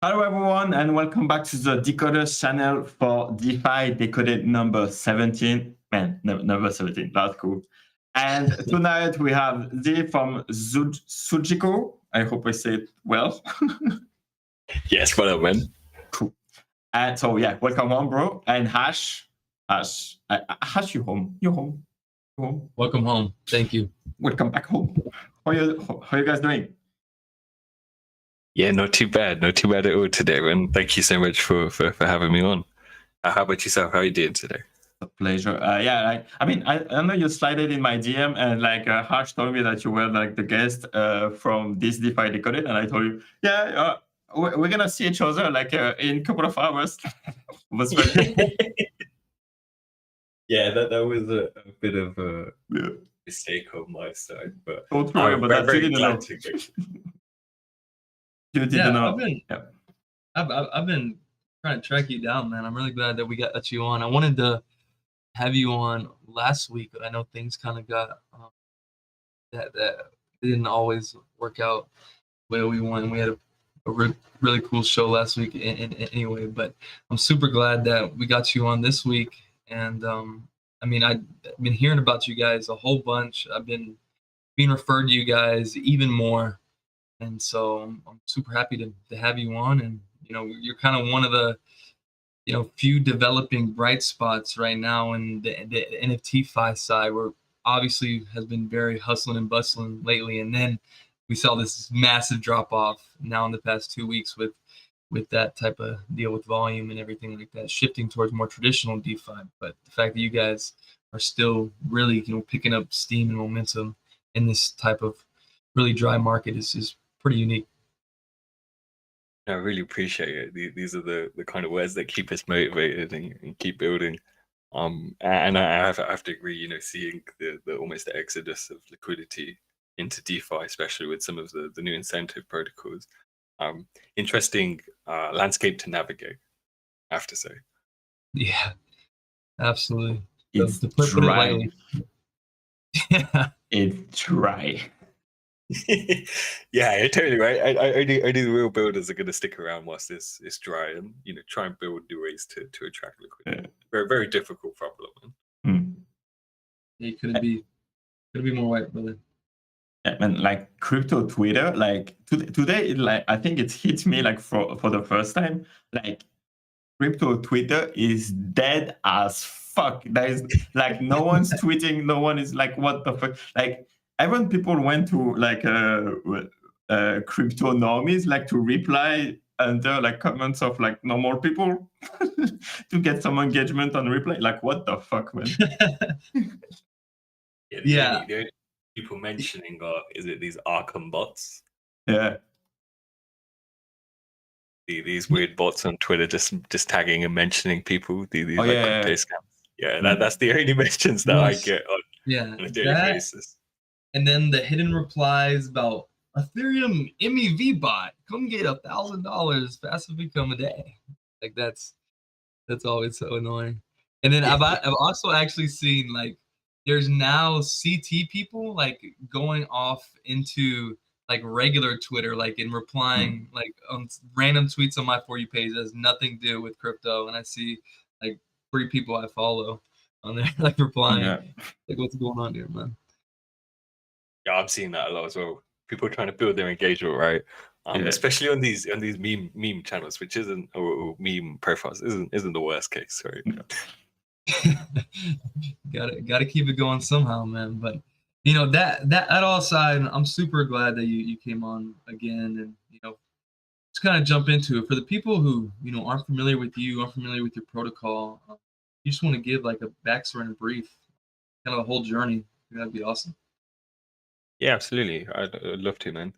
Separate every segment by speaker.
Speaker 1: Hello everyone and welcome back to the Decoders channel for DeFi Decoded number 17. Man, number 17, that's cool. And tonight we have Z from Sujiko. I hope I say it well.
Speaker 2: Yes, what up, man?
Speaker 1: Cool. And so yeah, welcome on, bro. And Hash, you home. You're home. You're home.
Speaker 3: Welcome home. Thank you.
Speaker 1: Welcome back home. How are you guys doing?
Speaker 2: Yeah, not too bad. Not too bad at all today, man. Thank you so much for having me on. How about yourself? How are you doing today?
Speaker 1: A pleasure. I know you slided in my DM and Harsh told me that you were like the guest from this DeFi Decoded, and I told you, we're gonna see each other in a couple of hours.
Speaker 2: Yeah, that was a bit of a mistake on my side, but
Speaker 1: don't worry about that.
Speaker 2: Very glad to go.
Speaker 1: You didn't know.
Speaker 3: I've been trying to track you down, man. I'm really glad that we got you on. I wanted to have you on last week, but I know things kind of got that didn't always work out the way we wanted. We had a really cool show last week anyway, but I'm super glad that we got you on this week. And I've been hearing about you guys a whole bunch. I've been being referred to you guys even more. And so I'm super happy to have you on. And, you're kind of one of the, few developing bright spots right now in the NFTFi side, where obviously has been very hustling and bustling lately. And then we saw this massive drop off now in the past 2 weeks with that type of deal with volume and everything like that, shifting towards more traditional DeFi. But the fact that you guys are still really, picking up steam and momentum in this type of really dry market is pretty unique.
Speaker 2: I really appreciate it. These are the kind of words that keep us motivated and keep building. And I have to agree, seeing the almost the exodus of liquidity into DeFi, especially with some of the new incentive protocols. Interesting landscape to navigate, I have to say.
Speaker 3: Yeah, absolutely.
Speaker 1: It's dry. Yeah. It's dry.
Speaker 2: Yeah, you're totally right. Only the real builders are going to stick around whilst it's dry, and try and build new ways to attract liquidity. Yeah. Very, very difficult problem, man.
Speaker 3: Yeah, couldn't be more white, brother.
Speaker 1: Yeah, man, crypto Twitter, today, I think it hit me for the first time. Crypto Twitter is dead as fuck. There is no one's tweeting. No one is what the fuck. Even people went to crypto normies to reply under comments of normal people to get some engagement on reply. What the fuck, man?
Speaker 2: Yeah. The only people mentioning is it these Arkham bots?
Speaker 1: Yeah.
Speaker 2: These weird bots on Twitter just tagging and mentioning people. These crypto scams. Yeah, that's the only mentions that I get on a daily basis.
Speaker 3: And then the hidden replies about Ethereum MEV bot, come get $1,000 passive income a day. That's always so annoying. And then I've also actually seen there's now CT people going off into regular Twitter, and replying on random tweets on my For You page that has nothing to do with crypto, and I see 3 people I follow on there replying what's going on here, man.
Speaker 2: Yeah, I'm seeing that a lot as well. People trying to build their engagement, right? Especially on these meme channels, which isn't, or meme profiles isn't the worst case, right?
Speaker 3: Gotta keep it going somehow, man. But that all aside, I'm super glad that you came on again, and just kind of jump into it for the people who aren't familiar with you, aren't familiar with your protocol. You just want to give a backstory and a brief, kind of the whole journey. That'd be awesome.
Speaker 2: Yeah, absolutely. I'd love to, man.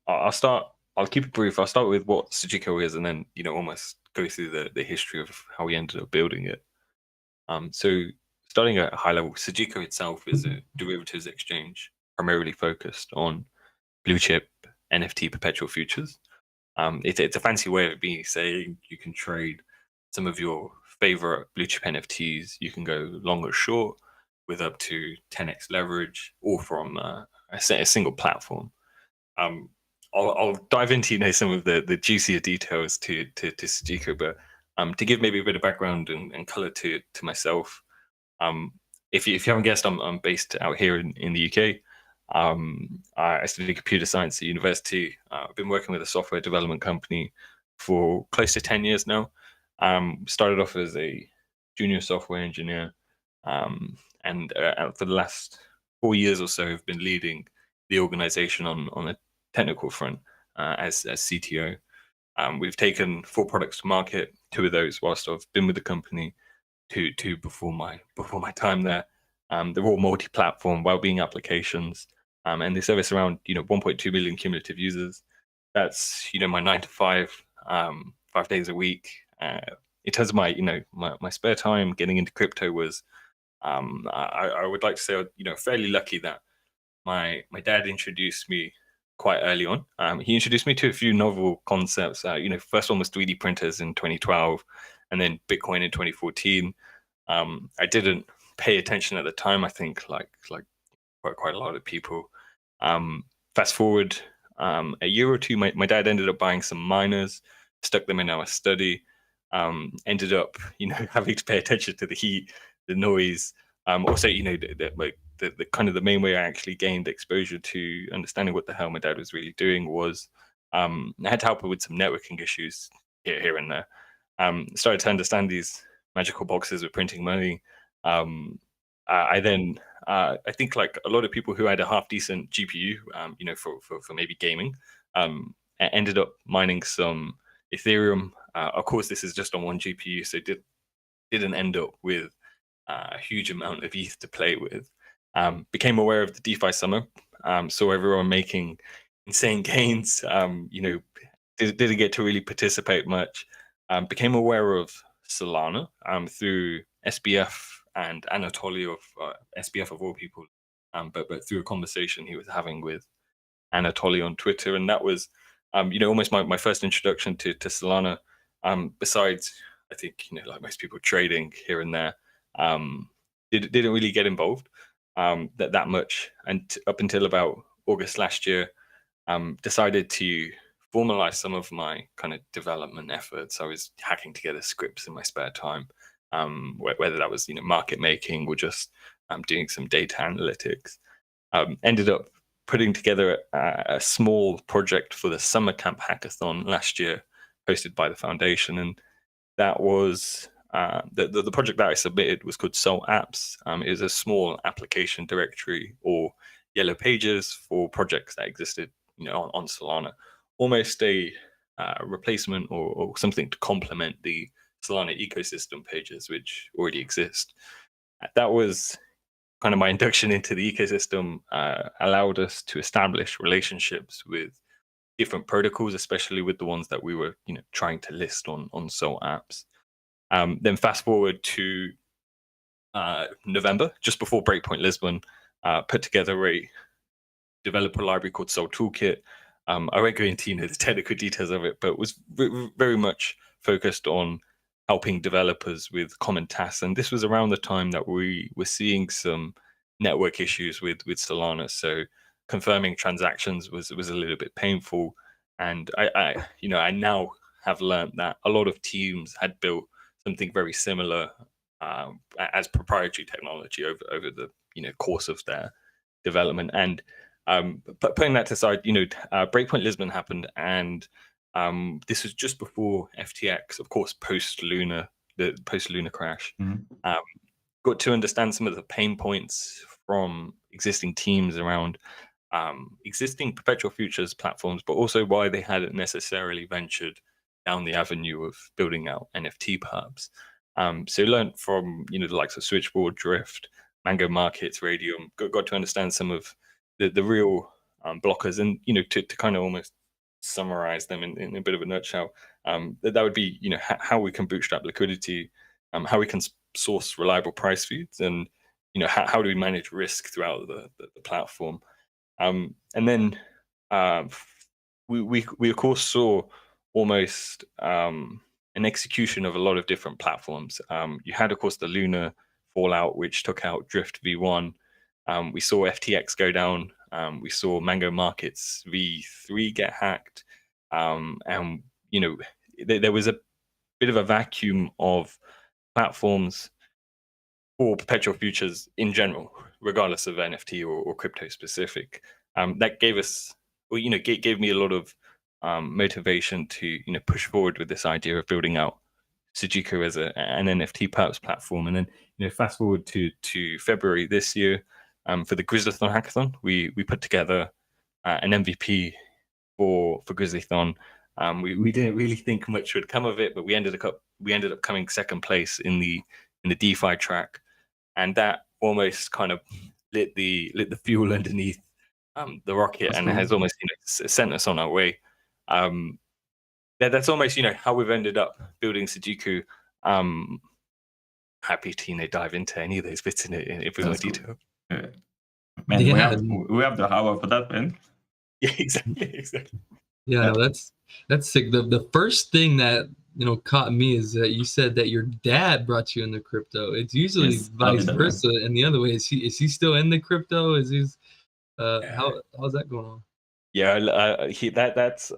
Speaker 2: I'll keep it brief. I'll start with what Sujiko is, and then almost go through the history of how we ended up building it. So starting at a high level, Sujiko itself is a derivatives exchange primarily focused on blue chip NFT perpetual futures. It's a fancy way of saying you can trade some of your favorite blue chip NFTs. You can go long or short with up to 10x leverage, all from a single platform. I'll dive into some of the juicier details to Sujiko, but to give maybe a bit of background and color to myself. If you haven't guessed, I'm based out here in the UK. I studied computer science at university. I've been working with a software development company for close to 10 years now. Started off as a junior software engineer, and for the last 4 years or so, have been leading the organization on a technical front as CTO. We've taken 4 products to market. 2 of those whilst I've been with the company. Two before my time there. They're all multi-platform well-being applications, and they service around 1.2 million cumulative users. That's my 9 to 5, 5 days a week. In terms of my my spare time, getting into crypto was I would like to say fairly lucky that my dad introduced me quite early on. He introduced me to a few novel concepts. First one was 3D printers in 2012, and then Bitcoin in 2014. I didn't pay attention at the time. I think like quite a lot of people. Fast forward a year or two, my dad ended up buying some miners, stuck them in our study. Ended up having to pay attention to the heat, the noise. Also, the kind of the main way I actually gained exposure to understanding what the hell my dad was really doing was I had to help him with some networking issues here and there. Started to understand these magical boxes with printing money. I then I think like a lot of people who had a half decent GPU, for maybe gaming, ended up mining some Ethereum. Of course, this is just on one GPU, so didn't end up with a huge amount of ETH to play with. Became aware of the DeFi summer. Saw everyone making insane gains. Didn't get to really participate much. Became aware of Solana through SBF and Anatoly of SBF of all people, but through a conversation he was having with Anatoly on Twitter, and that was almost my first introduction to Solana. Besides, I think like most people, trading here and there, didn't really get involved that much, and up until about August last year, decided to formalize some of my kind of development efforts. I was hacking together scripts in my spare time, whether that was market making or just doing some data analytics. Ended up putting together a small project for the summer camp hackathon last year, hosted by the foundation, and that was the project that I submitted was called Soul Apps. It was a small application directory or yellow pages for projects that existed on Solana, almost a replacement or something to complement the Solana ecosystem pages which already exist. That was kind of my induction into the ecosystem. Allowed us to establish relationships with different protocols, especially with the ones that we were trying to list on Soul Apps. Then fast forward to November, just before Breakpoint Lisbon, put together a developer library called Soul Toolkit. I won't go into the technical details of it, but was very much focused on helping developers with common tasks. And this was around the time that we were seeing some network issues with Solana. So confirming transactions was a little bit painful. And I now have learned that a lot of teams had built something very similar as proprietary technology over the course of their development. And but putting that aside, Breakpoint Lisbon happened, and this was just before FTX, of course, the post-Luna crash.
Speaker 1: Mm-hmm.
Speaker 2: Got to understand some of the pain points from existing teams around existing perpetual futures platforms, but also why they hadn't necessarily ventured down the avenue of building out NFT pubs. So learned from the likes of Switchboard, Drift, Mango Markets, Radium. Got to understand some of the real blockers, and to kind of almost summarize them in a bit of a nutshell. That would be how we can bootstrap liquidity, how we can source reliable price feeds, and how do we manage risk throughout the platform. And then we of course saw almost an execution of a lot of different platforms. You had, of course, the Luna fallout, which took out Drift V1. We saw FTX go down We saw Mango Markets V3 get hacked, and there was a bit of a vacuum of platforms for perpetual futures in general, regardless of NFT or crypto specific. That gave us, gave me a lot of motivation to push forward with this idea of building out Sujiko as an NFT perps platform. And then fast forward to February this year, for the Grizzlython hackathon, we put together an MVP for Grizzlython. We didn't really think much would come of it, but we ended up coming second place in the DeFi track, and that almost kind of lit the fuel underneath the rocket.
Speaker 1: That's
Speaker 2: and
Speaker 1: cool.
Speaker 2: It has almost sent us on our way. That's almost how we've ended up building Sujiko. Happy to dive into any of those bits in a bit more detail.
Speaker 1: Yeah. Man,
Speaker 3: Yeah.
Speaker 1: we have the hour for that, man.
Speaker 2: Yeah, exactly.
Speaker 3: Yeah, no, that's sick. The first thing that caught me is that you said that your dad brought you into crypto. It's usually
Speaker 1: Yes,
Speaker 3: vice
Speaker 1: that,
Speaker 3: versa, and the other way. Is he still in the crypto? Is he
Speaker 2: Yeah.
Speaker 3: how's that going on?
Speaker 2: Yeah, that's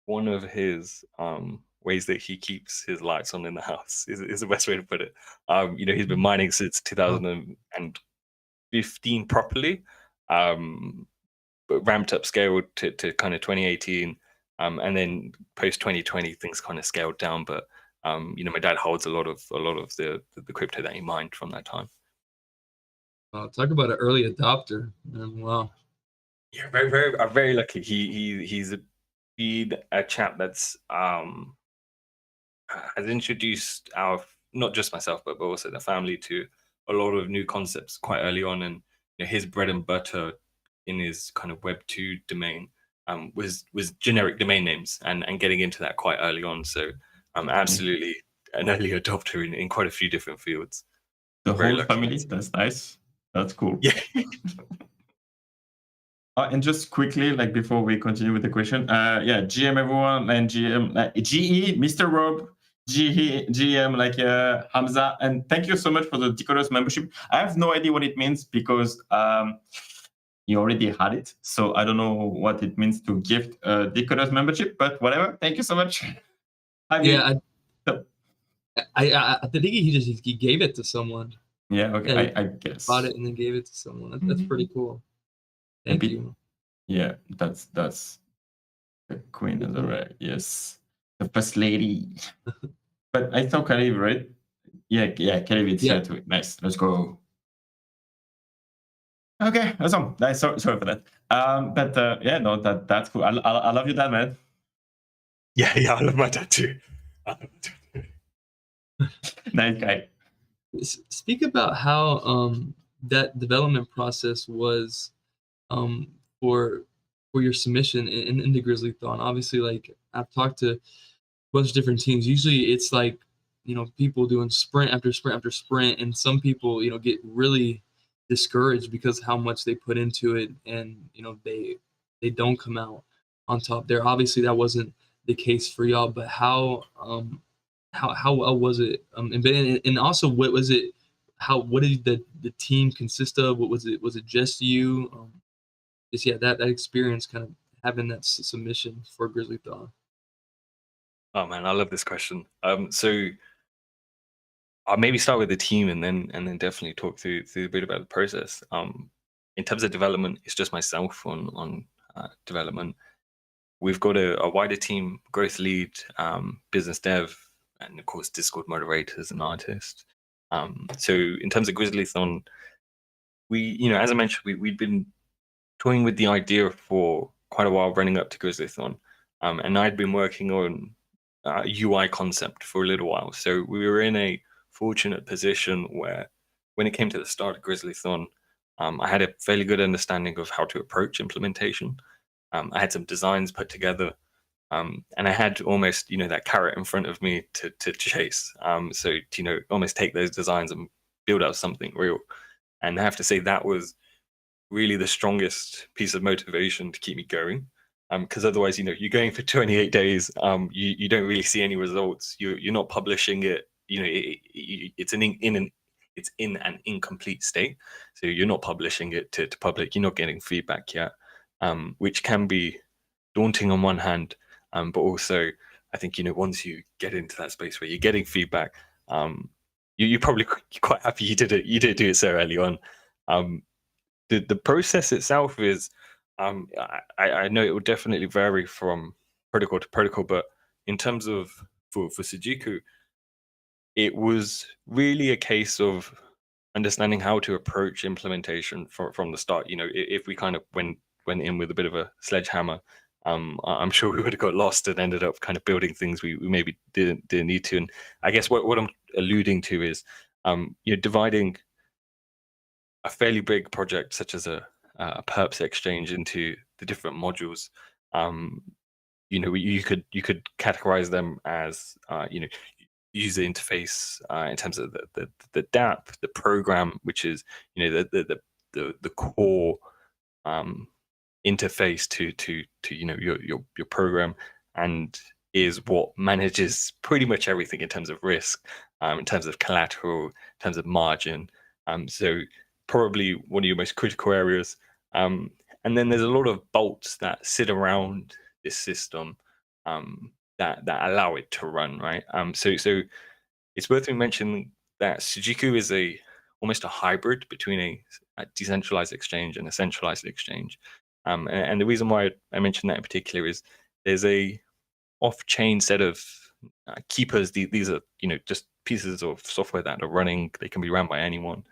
Speaker 2: one of his ways that he keeps his lights on in the house is the best way to put it. He's been mining since 2015 properly, but ramped up scale to kind of 2018, and then post 2020 things kind of scaled down. But my dad holds a lot of the crypto that he mined from that time.
Speaker 3: Talk about an early adopter. Wow.
Speaker 2: Yeah, I'm very lucky. He's a chap that's has introduced not just myself but also the family to a lot of new concepts quite early on, and his bread and butter in his kind of Web 2 domain was generic domain names and getting into that quite early on. So I'm absolutely an early adopter in quite a few different fields.
Speaker 1: The
Speaker 2: Very
Speaker 1: whole
Speaker 2: lucky.
Speaker 1: family. That's nice. That's cool.
Speaker 2: Yeah.
Speaker 1: And just quickly, like before we continue with the question, GM everyone and GM GE, Mr. Rob, GM like Hamza, and thank you so much for the Decoders membership. I have no idea what it means because you already had it, so I don't know what it means to gift Decoders membership, but whatever. Thank you so much.
Speaker 3: I think he gave it to someone.
Speaker 1: Yeah, okay, I guess.
Speaker 3: Bought it and then gave it to someone. That's pretty cool. Thank you.
Speaker 1: Yeah, that's the queen of the right. Yes, the first lady. But I saw Khalib, right? Yeah, Khalib is here too. Nice, let's go. Okay, awesome. Nice. Sorry for that. That's cool. I love your dad, man.
Speaker 2: Yeah, I love my dad too.
Speaker 1: Nice guy.
Speaker 3: Speak about how that development process was for your submission in the Grizzlython. Obviously, like I've talked to a bunch of different teams. Usually it's like people doing sprint after sprint after sprint, and some people get really discouraged because how much they put into it, and they don't come out on top there. Obviously that wasn't the case for y'all, but how well was it, and also what was it, what did the team consist of? What was it just you? That experience, kind of having that submission for Grizzlython.
Speaker 2: Oh man, I love this question. So I'll maybe start with the team and then definitely talk through a bit about the process. In terms of development, it's just myself on development. We've got a wider team, growth lead, business dev, and of course Discord moderators and artists. So in terms of Grizzlython, we, as I mentioned, we'd been toying with the idea for quite a while running up to Grizzlython, and I'd been working on UI concept for a little while. So we were in a fortunate position where when it came to the start of Grizzlython, I had a fairly good understanding of how to approach implementation. I had some designs put together, and I had almost that carrot in front of me to chase. So to almost take those designs and build out something real. And I have to say that was really the strongest piece of motivation to keep me going, because otherwise you're going for 28 days, you don't really see any results, you're not publishing it, it's in an it's in an incomplete state. So you're not publishing it to public, you're not getting feedback yet, which can be daunting on one hand, but also I think, once you get into that space where you're getting feedback, you're probably quite happy you didn't do it so early on. The process itself is, I know it will definitely vary from protocol to protocol, but in terms of for Sujiko, it was really a case of understanding how to approach implementation from the start. If we kind of went in with a bit of a sledgehammer, I'm sure we would have got lost and ended up kind of building things we maybe didn't need to. And I guess what I'm alluding to is, dividing a fairly big project such as a perps exchange into the different modules. You could categorize them as user interface, in terms of the DApp, the program, which is the core interface to your program, and is what manages pretty much everything in terms of risk, in terms of collateral, in terms of margin. So probably one of your most critical areas. And then there's a lot of bolts that sit around this system, that allow it to run, right? So it's worth me mentioning that Sujiko is almost a hybrid between a decentralized exchange and a centralized exchange. And the reason why I mentioned that in particular is there's a off-chain set of keepers. These are just pieces of software that are running. They can be run by anyone,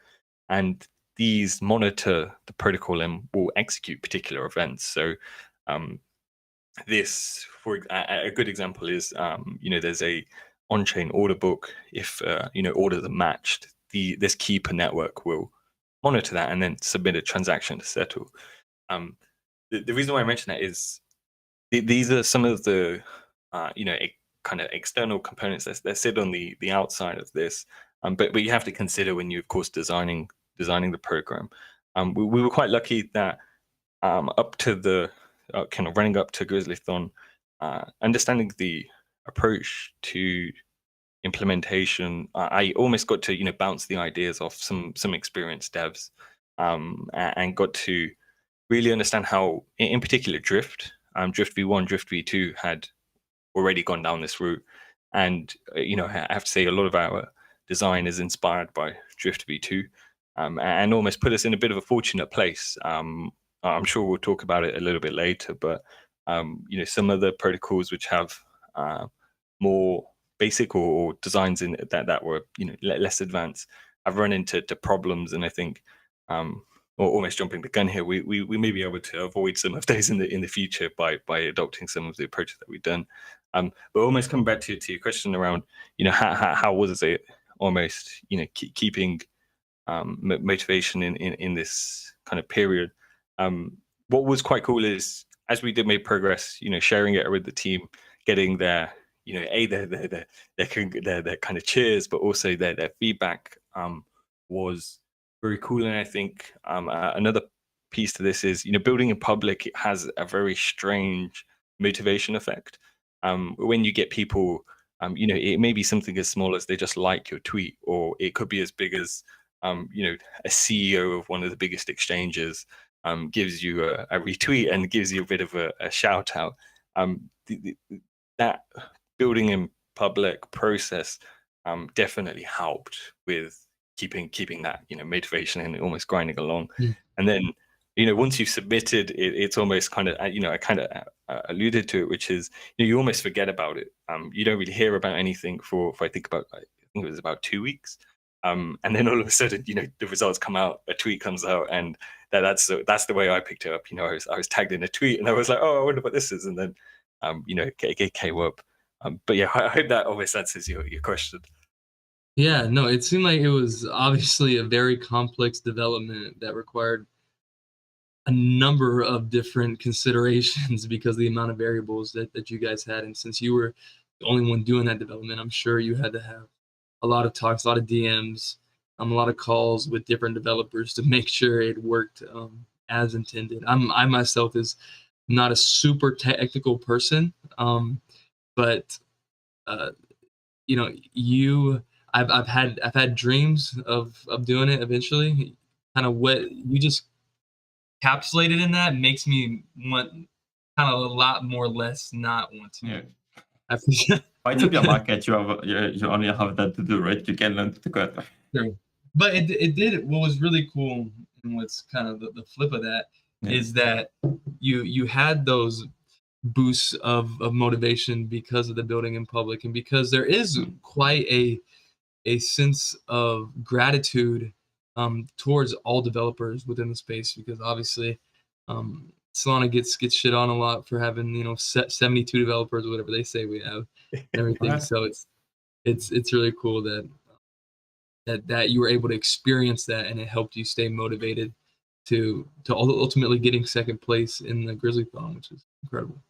Speaker 2: and these monitor the protocol and will execute particular events. So this, for a good example is, there's a on-chain order book. If orders are matched, this keeper network will monitor that and then submit a transaction to settle. The reason why I mention that is these are some of the kind of external components that sit on the outside of this, but you have to consider when you, of course, designing the program. We were quite lucky that up to the kind of running up to Grizzlython, understanding the approach to implementation, I almost got to bounce the ideas off some experienced devs, and got to really understand how, in particular, Drift v1, Drift v2 had already gone down this route, and I have to say a lot of our design is inspired by Drift v2, and almost put us in a bit of a fortunate place. I'm sure we'll talk about it a little bit later, but some of the protocols which have more basic or designs in that were less advanced, I've run into problems, and I think, or almost jumping the gun here, we may be able to avoid some of those in the future by adopting some of the approaches that we've done. But almost coming back to your question around how was it almost keeping motivation in this kind of period. What was quite cool is, as we did make progress, sharing it with the team, getting their their kind of cheers, but also their feedback was very cool. And I think another piece to this is, building in public, it has a very strange motivation effect. When you get people, it may be something as small as they just like your tweet, or it could be as big as a CEO of one of the biggest exchanges gives you a retweet and gives you a bit of a shout out. That building in public process definitely helped with keeping that motivation and almost grinding along. And then once you've submitted, it's almost kind of I kind of alluded to it, which is you almost forget about it. You don't really hear about anything for I think it was about 2 weeks. And then all of a sudden, the results come out, a tweet comes out, and that's the way I picked it up. I was tagged in a tweet, and I was like, oh, I wonder what this is, and then it came up. But yeah, I hope that always answers your question.
Speaker 3: Yeah, no, it seemed like it was obviously a very complex development that required a number of different considerations because of the amount of variables that you guys had. And since you were the only one doing that development, I'm sure you had to have a lot of talks, a lot of DMs, a lot of calls with different developers to make sure it worked as intended. I myself is not a super technical person, but I've had dreams of doing it eventually. Kind of what you just encapsulated in that makes me want kind of a lot more less not want to.
Speaker 1: Yeah.
Speaker 3: I appreciate
Speaker 1: By to be a market, you only have that to do, right? You can learn to code.
Speaker 3: True. But it did what was really cool, and what's kind of the flip of that is that you had those boosts of motivation because of the building in public, and because there is quite a sense of gratitude towards all developers within the space, because obviously Solana gets shit on a lot for having 72 developers or whatever they say we have and everything. So it's really cool that you were able to experience that, and it helped you stay motivated to ultimately getting second place in the Grizzly-thon, which is incredible.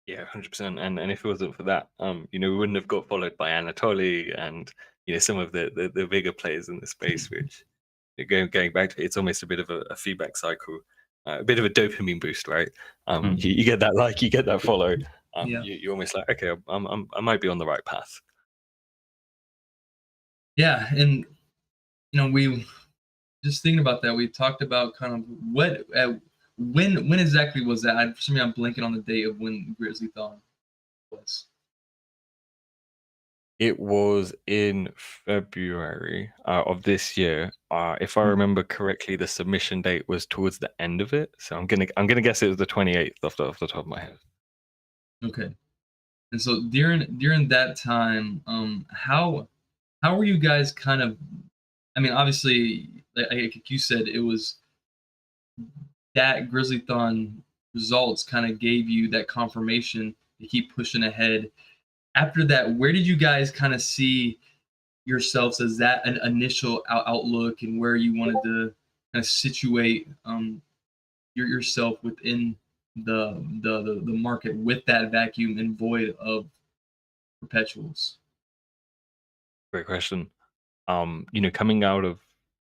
Speaker 2: Yeah, 100%. And if it wasn't for that, we wouldn't have got followed by Anatoly and some of the bigger players in the space. Which going back to it, it's almost a bit of a feedback cycle, a bit of a dopamine boost, right? You get that like, you get that follow. You're almost like, okay, I might be on the right path.
Speaker 3: Yeah, and we just thinking about that. We talked about kind of when exactly was that? For some reason, I'm blanking on the date of when Grizzly-thon was.
Speaker 2: It was in February of this year. If I remember correctly, the submission date was towards the end of it. So I'm gonna guess it was the 28th off the top of my head.
Speaker 3: Okay. And so during that time, how were you guys kind of? I mean, obviously, like you said, it was that Grizzly-thon results kind of gave you that confirmation to keep pushing ahead. After that, where did you guys kind of see yourselves as that an initial outlook, and where you wanted to kind of situate yourself within the market with that vacuum and void of perpetuals?
Speaker 2: Great question. Coming out of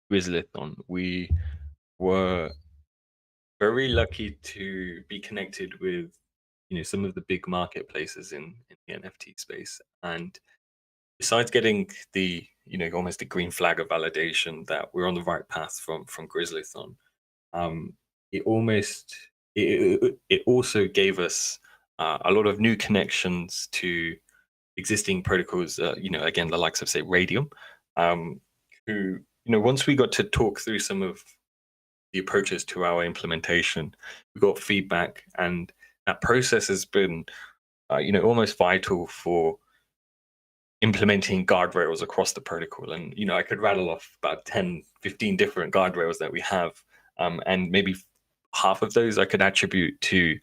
Speaker 2: Grizzly-thon, we were very lucky to be connected with some of the big marketplaces in the NFT space. And besides getting the almost a green flag of validation that we're on the right path from Grizzly-thon, it also gave us a lot of new connections to existing protocols, again, the likes of, say, Radium, who, once we got to talk through some of the approaches to our implementation, we got feedback, and that process has been, almost vital for implementing guardrails across the protocol. And, I could rattle off about 10, 15 different guardrails that we have, and maybe half of those I could attribute to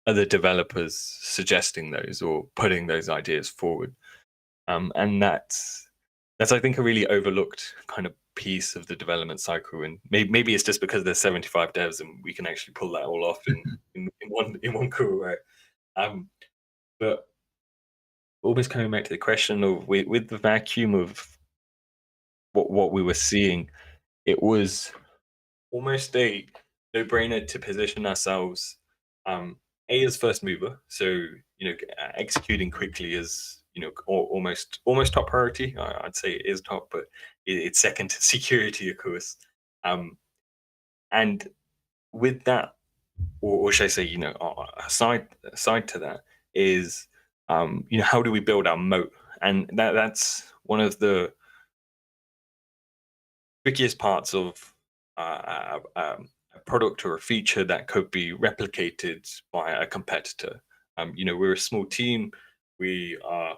Speaker 2: other developers suggesting those or putting those ideas forward. And that's I think a really overlooked kind of piece of the development cycle. And maybe it's just because there's 75 devs and we can actually pull that all off in one cool way. But almost coming back to the question of with the vacuum of what we were seeing, it was almost a no-brainer to position ourselves as first mover. So executing quickly is almost top priority. I'd say it is top, but it's second to security, of course. And with that, or should I say, aside to that is how do we build our moat? And that's one of the trickiest parts of a product or a feature that could be replicated by a competitor. We're a small team. We are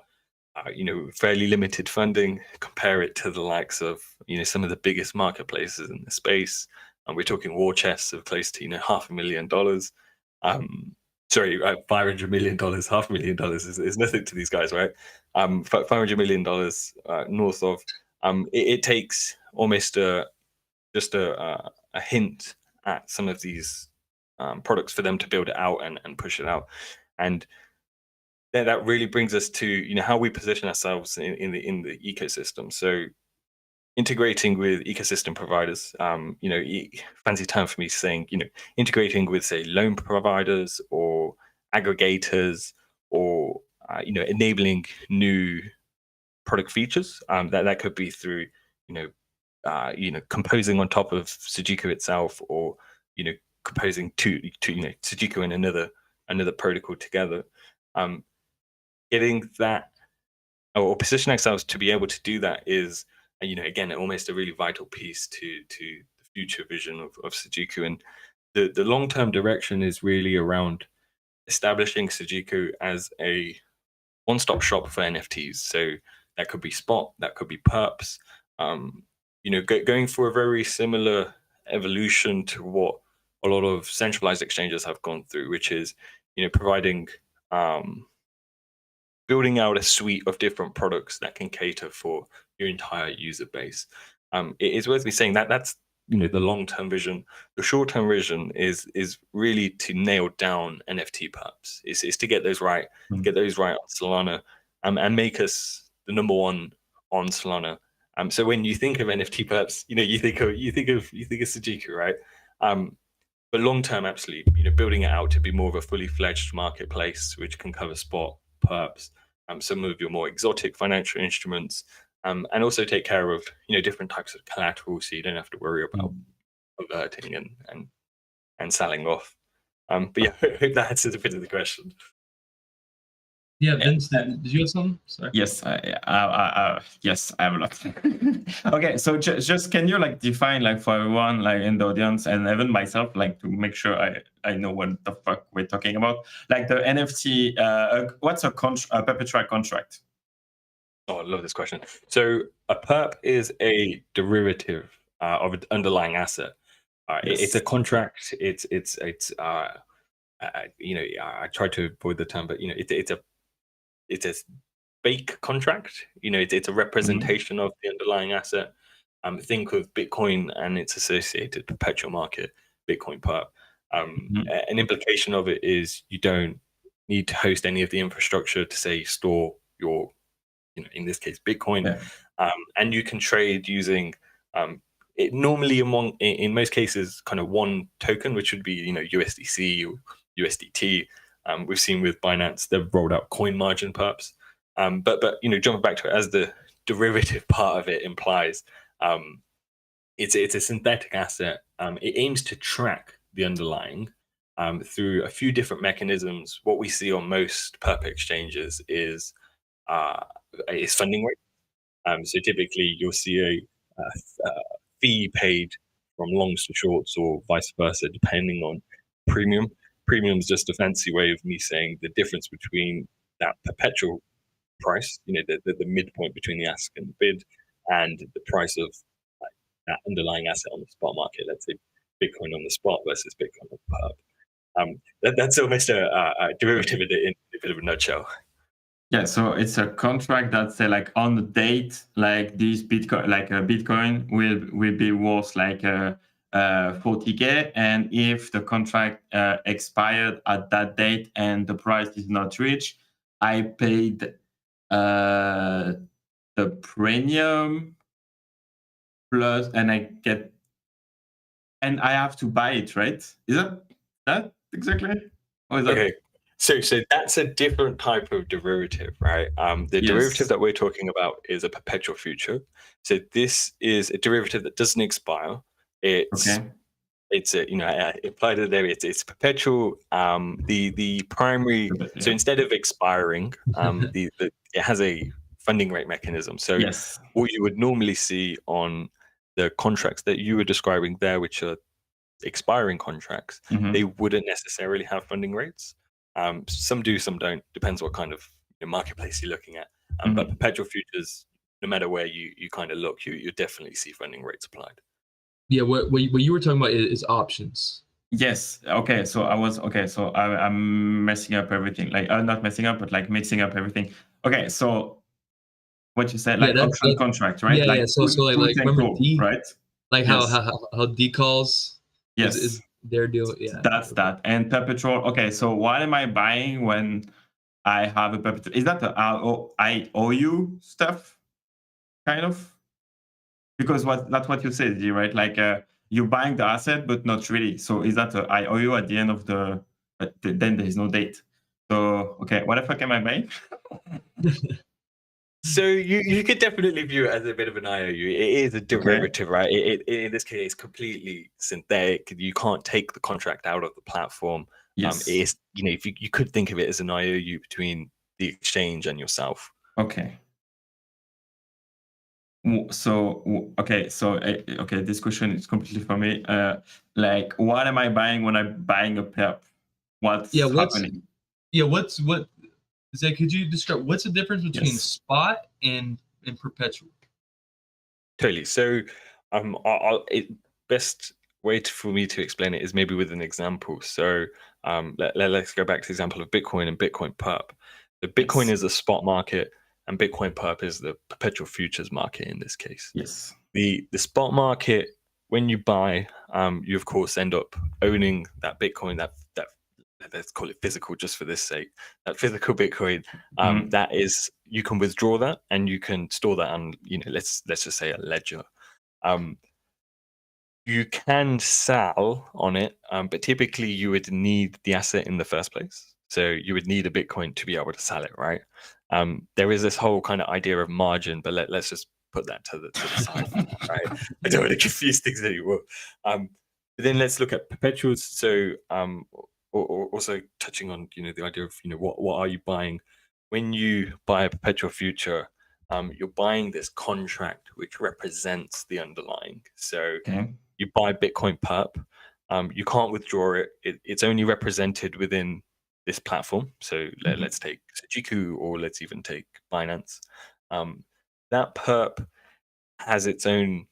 Speaker 2: fairly limited funding. Compare it to the likes of some of the biggest marketplaces in the space, and we're talking war chests of close to $500,000. Sorry, $500 million. $500,000 is nothing to these guys, right? $500 million north of. It takes almost just a hint at some of these products for them to build it out and push it out. And that really brings us to how we position ourselves in the ecosystem. So integrating with ecosystem providers, fancy term for me saying, integrating with, say, loan providers or aggregators, or enabling new product features. That could be through composing on top of Sujiko itself, or composing to Sujiko and another protocol together. Getting that or positioning ourselves to be able to do that is again almost a really vital piece to the future vision of Sujiko. And the long-term direction is really around establishing Sujiko as a one-stop shop for NFTs. So that could be spot, that could be perps, going for a very similar evolution to what a lot of centralized exchanges have gone through, which is providing building out a suite of different products that can cater for your entire user base. It is worth me saying that that's the long-term vision. The short-term vision is really to nail down NFT perps. Is to get those right, get those right on Solana, and make us the number one on Solana. So when you think of NFT perps, you think of Sujiko, right? But long-term, absolutely, building it out to be more of a fully fledged marketplace, which can cover spot, perps, some of your more exotic financial instruments, and also take care of different types of collateral, so you don't have to worry about converting and selling off. But yeah, I hope that answers a bit of the question.
Speaker 3: Yeah, Vince, did you have something? Sorry.
Speaker 1: Yes, yes, I have a lot. Okay, so just can you define for everyone in the audience and even myself to make sure I know what the fuck we're talking about, the NFT, what's a perpetual contract?
Speaker 2: Oh, I love this question. So a perp is a derivative of an underlying asset.
Speaker 1: Yes.
Speaker 2: It's a contract. It's I try to avoid the term, but it's a fake contract. It's a representation of the underlying asset. Think of Bitcoin and its associated perpetual market, Bitcoin perp. An implication of it is you don't need to host any of the infrastructure to say store your, in this case, Bitcoin, and you can trade using it normally in most cases kind of one token, which would be USDC or USDT. We've seen with Binance, they've rolled out coin margin perps. But jumping back to it, as the derivative part of it implies, it's a synthetic asset. It aims to track the underlying through a few different mechanisms. What we see on most perp exchanges is funding rate. So typically you'll see a fee paid from longs to shorts or vice versa, depending on premium. Premium is just a fancy way of me saying the difference between that perpetual price, the midpoint between the ask and the bid, and the price of that underlying asset on the spot market. Let's say Bitcoin on the spot versus Bitcoin on perp. That's almost a derivative in a bit of a nutshell.
Speaker 1: Yeah, so it's a contract that say on the date, this Bitcoin, a Bitcoin will be worth 40K, and if the contract expired at that date and the price is not reached, I paid the premium plus, and I have to buy it, right? Is that exactly? Or is
Speaker 2: okay. So that's a different type of derivative, right? The derivative that we're talking about is a perpetual future. So this is a derivative that doesn't expire. It's implied there. It's perpetual. The primary. So instead of expiring, it has a funding rate mechanism. So what you would normally see on the contracts that you were describing there, which are expiring contracts, they wouldn't necessarily have funding rates. Some do, some don't. Depends what kind of marketplace you're looking at. But perpetual futures, no matter where you kind of look, you definitely see funding rates applied.
Speaker 3: Yeah, what you were talking about is options.
Speaker 1: Yes. Okay. So I'm messing up everything. Not messing up, but mixing up everything. Okay. So what you said, option contract, right?
Speaker 3: Yeah. So remember D,
Speaker 1: right?
Speaker 3: How D calls.
Speaker 1: Yes.
Speaker 3: Is their deal. Yeah.
Speaker 1: That's that. And perpetual. Okay. So what am I buying when I have a perpetual? Is that the I owe you stuff, kind of? Because that's what you said, right? You're buying the asset, but not really. So is that I owe you at the end of then there is no date. So, okay, what the fuck am I buying?
Speaker 2: So you could definitely view it as a bit of an IOU. It is a derivative, right? In this case, completely synthetic. You can't take the contract out of the platform.
Speaker 1: Yes.
Speaker 2: It is, if you could think of it as an IOU between the exchange and yourself.
Speaker 1: Okay. So okay, okay, this question is completely for me. Like, what am I buying when I'm buying a perp? What's happening?
Speaker 3: What Zach, could you describe what's the difference between
Speaker 1: Yes.
Speaker 3: spot and perpetual?
Speaker 2: Totally. So, best way for me to explain it is maybe with an example. So, let's go back to the example of Bitcoin and Bitcoin perp. The Bitcoin
Speaker 1: Yes.
Speaker 2: is the spot market, and Bitcoin perp is the perpetual futures market in this case.
Speaker 1: Yes.
Speaker 2: The spot market, when you buy, you of course end up owning that Bitcoin, that let's call it physical just for this sake, that physical Bitcoin. That is, you can withdraw that and you can store that on, let's just say a ledger. You can sell on it, but typically you would need the asset in the first place. So you would need a Bitcoin to be able to sell it, right? There is this whole kind of idea of margin, but let's just put that to the side for now, right? I don't want to confuse things anymore. But then let's look at perpetuals. So or also touching on the idea of what are you buying when you buy a perpetual future. You're buying this contract which represents the underlying. So
Speaker 1: Okay.
Speaker 2: you buy Bitcoin perp, you can't withdraw it. It's only represented within this platform. So let's take Sujiko, or let's even take Binance. That perp has its own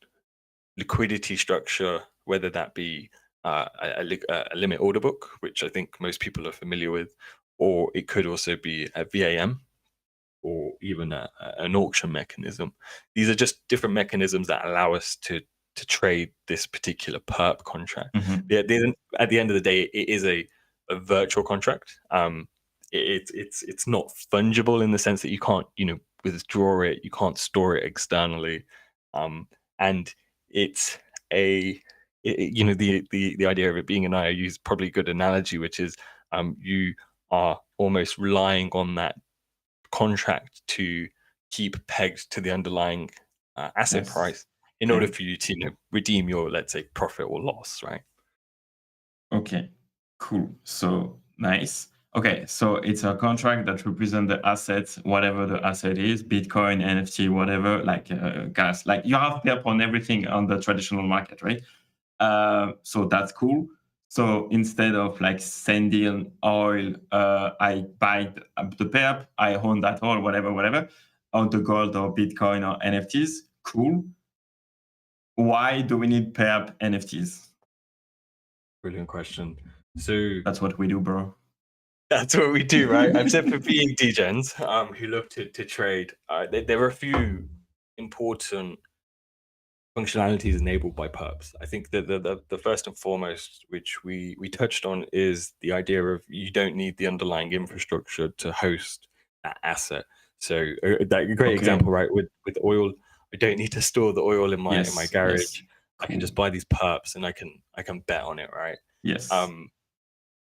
Speaker 2: liquidity structure, whether that be a limit order book, which I think most people are familiar with, or it could also be a VAM, or even an auction mechanism. These are just different mechanisms that allow us to trade this particular perp contract. At the end of the day, it is a virtual contract. It's not fungible in the sense that you can't withdraw it, you can't store it externally, and it's the idea of it being an IOU is probably a good analogy, which is you are almost relying on that contract to keep pegged to the underlying asset price in order for you to redeem your, let's say, profit or loss, right?
Speaker 1: Okay, cool. So nice. Okay, so it's a contract that represents the assets, whatever the asset is, Bitcoin, NFT, whatever, like gas. Like you have perp on everything on the traditional market, right? So that's cool. So instead of like sending oil, I buy the perp, I own that oil, whatever, on the gold or Bitcoin or NFTs. Cool. Why do we need perp NFTs?
Speaker 2: Brilliant question. So
Speaker 1: that's what we do, bro.
Speaker 2: That's what we do, right? Except for being degens who love to trade. There are a few important functionalities enabled by perps. I think that the first and foremost, which we touched on, is the idea of you don't need the underlying infrastructure to host that asset. So that great example, right? With oil, I don't need to store the oil in my garage.
Speaker 1: Yes.
Speaker 2: I can just buy these perps and I can bet on it, right?
Speaker 1: Yes.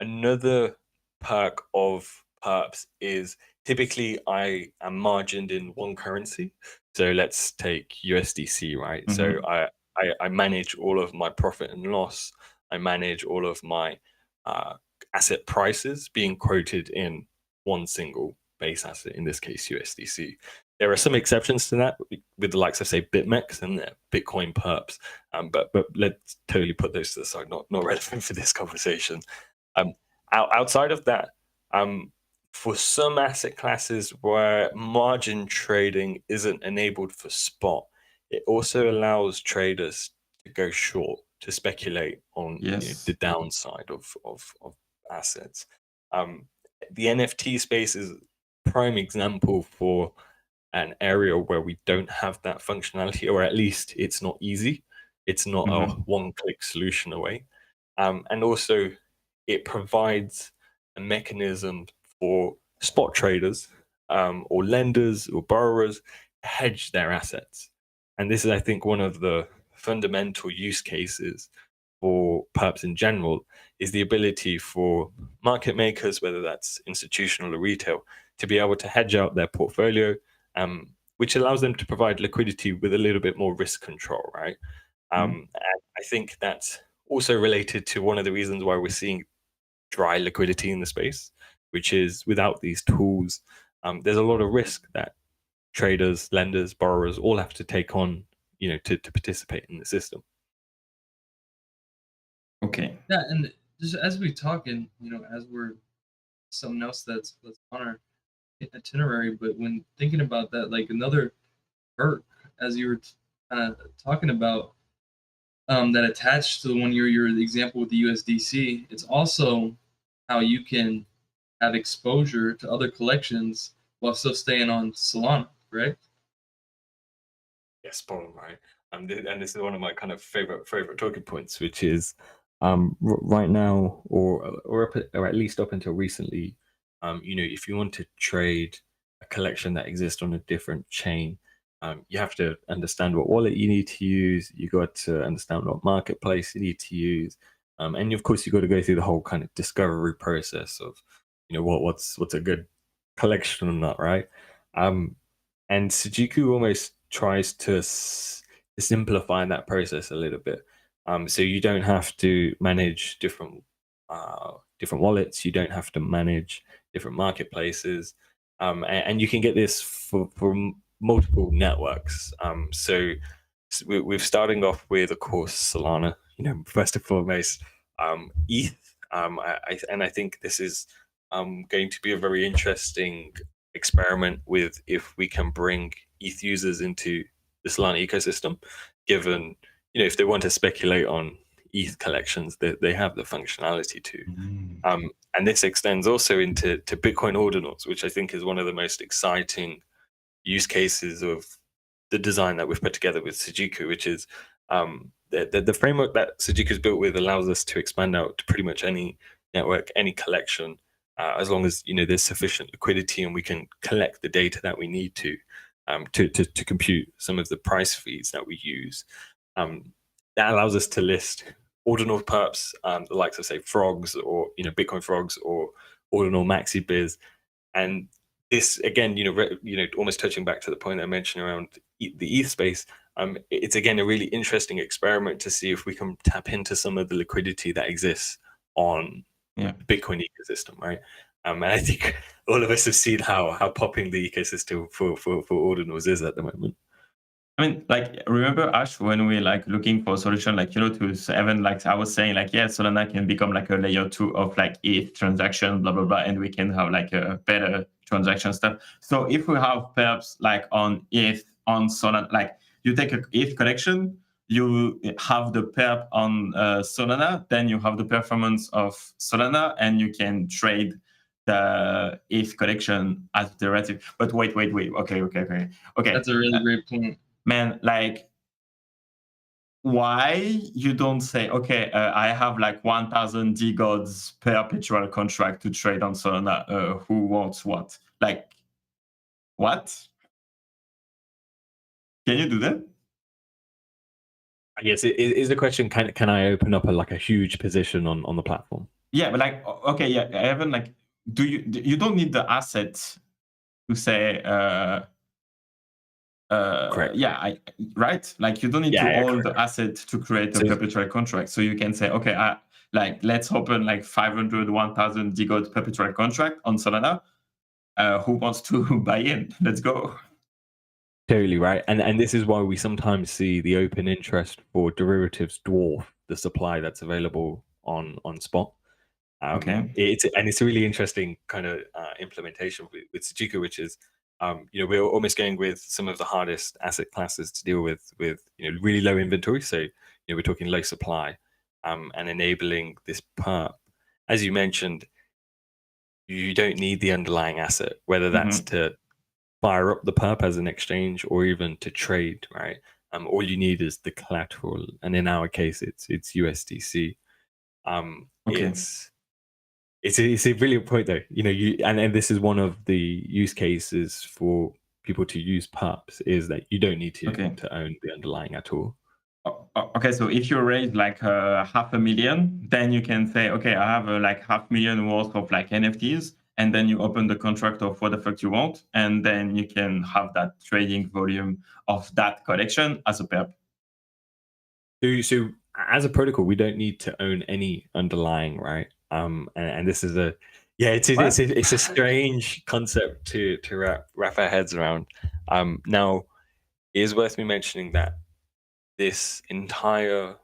Speaker 2: Another perk of perps is typically I am margined in one currency. So let's take USDC, right? So I manage all of my profit and loss. I manage all of my asset prices being quoted in one single base asset, in this case USDC. There are some exceptions to that with the likes of, say, BitMEX and their Bitcoin perps, but let's totally put those to the side, not relevant for this conversation. Outside of that, for some asset classes where margin trading isn't enabled for spot, it also allows traders to go short, to speculate on the downside of assets. The NFT space is a prime example for an area where we don't have that functionality, or at least it's not easy. It's not a one-click solution away. And also, it provides a mechanism for spot traders or lenders or borrowers to hedge their assets. And this is, I think, one of the fundamental use cases for perps in general, is the ability for market makers, whether that's institutional or retail, to be able to hedge out their portfolio which allows them to provide liquidity with a little bit more risk control, right? And I think that's also related to one of the reasons why we're seeing dry liquidity in the space, which is without these tools, there's a lot of risk that traders, lenders, borrowers all have to take on, to participate in the system.
Speaker 1: Okay.
Speaker 3: Yeah, and just as we talk, and as we're something else that's on our itinerary, but when thinking about that, like another perk, as you were kind of talking about, that attached to your example with the USDC, it's also how you can have exposure to other collections while still staying on Solana, right?
Speaker 2: Yes, spot on, right? And this is one of my kind of favorite talking points, which is right now, or at least up until recently, if you want to trade a collection that exists on a different chain, you have to understand what wallet you need to use. You got to understand what marketplace you need to use, and of course you got to go through the whole kind of discovery process of, what's a good collection or not, right? And Sujiko almost tries to simplify that process a little bit. So you don't have to manage different wallets. You don't have to manage different marketplaces, and you can get this for multiple networks. So we're starting off with, of course, Solana. First and foremost, ETH. I think this is going to be a very interesting experiment with if we can bring ETH users into the Solana ecosystem, given, if they want to speculate on ETH collections, they have the functionality to. And this extends also into Bitcoin ordinals, which I think is one of the most exciting use cases of the design that we've put together with Sujiko, which is the framework that Sujiko's built with allows us to expand out to pretty much any network, any collection, as long as there's sufficient liquidity and we can collect the data that we need to compute some of the price feeds that we use. That allows us to list ordinal perps, the likes of, say, frogs, or Bitcoin frogs, or ordinal maxi biz. And this, again, almost touching back to the point I mentioned around the ETH space, it's again a really interesting experiment to see if we can tap into some of the liquidity that exists on the Bitcoin ecosystem, right? And I think all of us have seen how popping the ecosystem for ordinals is at the moment.
Speaker 1: I mean, like, remember, Ash, when we looking for a solution, to even I was saying, Solana can become like a layer 2 of ETH transaction, blah blah blah, and we can have a better transaction stuff. So if we have perhaps on ETH on Solana, you take a ETH collection, you have the perp on Solana, then you have the performance of Solana, and you can trade the ETH collection as derivative. But wait. Okay.
Speaker 3: That's a really great point.
Speaker 1: Man, why you don't say, okay, I have 1,000 DGods perpetual contract to trade on Solana. Who wants what? What? Can you do that?
Speaker 2: Yes, is the question, can I open up a huge position on the platform?
Speaker 1: Yeah, but okay, yeah, Evan, you don't need the asset to say
Speaker 2: correct.
Speaker 1: Yeah, right? You don't need to own the asset to create a perpetual contract. So you can say, okay, let's open 500, 1,000 DGods perpetual contract on Solana. Who wants to buy in? Let's go.
Speaker 2: Totally right. And this is why we sometimes see the open interest for derivatives dwarf the supply that's available on spot.
Speaker 1: Okay.
Speaker 2: It's a really interesting kind of implementation with Sujiko, which is we're almost going with some of the hardest asset classes to deal with really low inventory. So we're talking low supply, and enabling this perp. As you mentioned, you don't need the underlying asset, whether that's to fire up the perp as an exchange or even to trade, right? All you need is the collateral, and in our case, it's USDC.
Speaker 1: Okay.
Speaker 2: It's a brilliant point, though. And this is one of the use cases for people to use perps, is that you don't need to own the underlying at all.
Speaker 1: Okay, so if you raise $500,000, then you can say, okay, I have $500,000 worth of NFTs, and then you open the contract of what the fuck you want, and then you can have that trading volume of that collection as a perp.
Speaker 2: So as a protocol, we don't need to own any underlying, right? And this is it's a strange concept to wrap our heads around. Now, it is worth me mentioning that this entire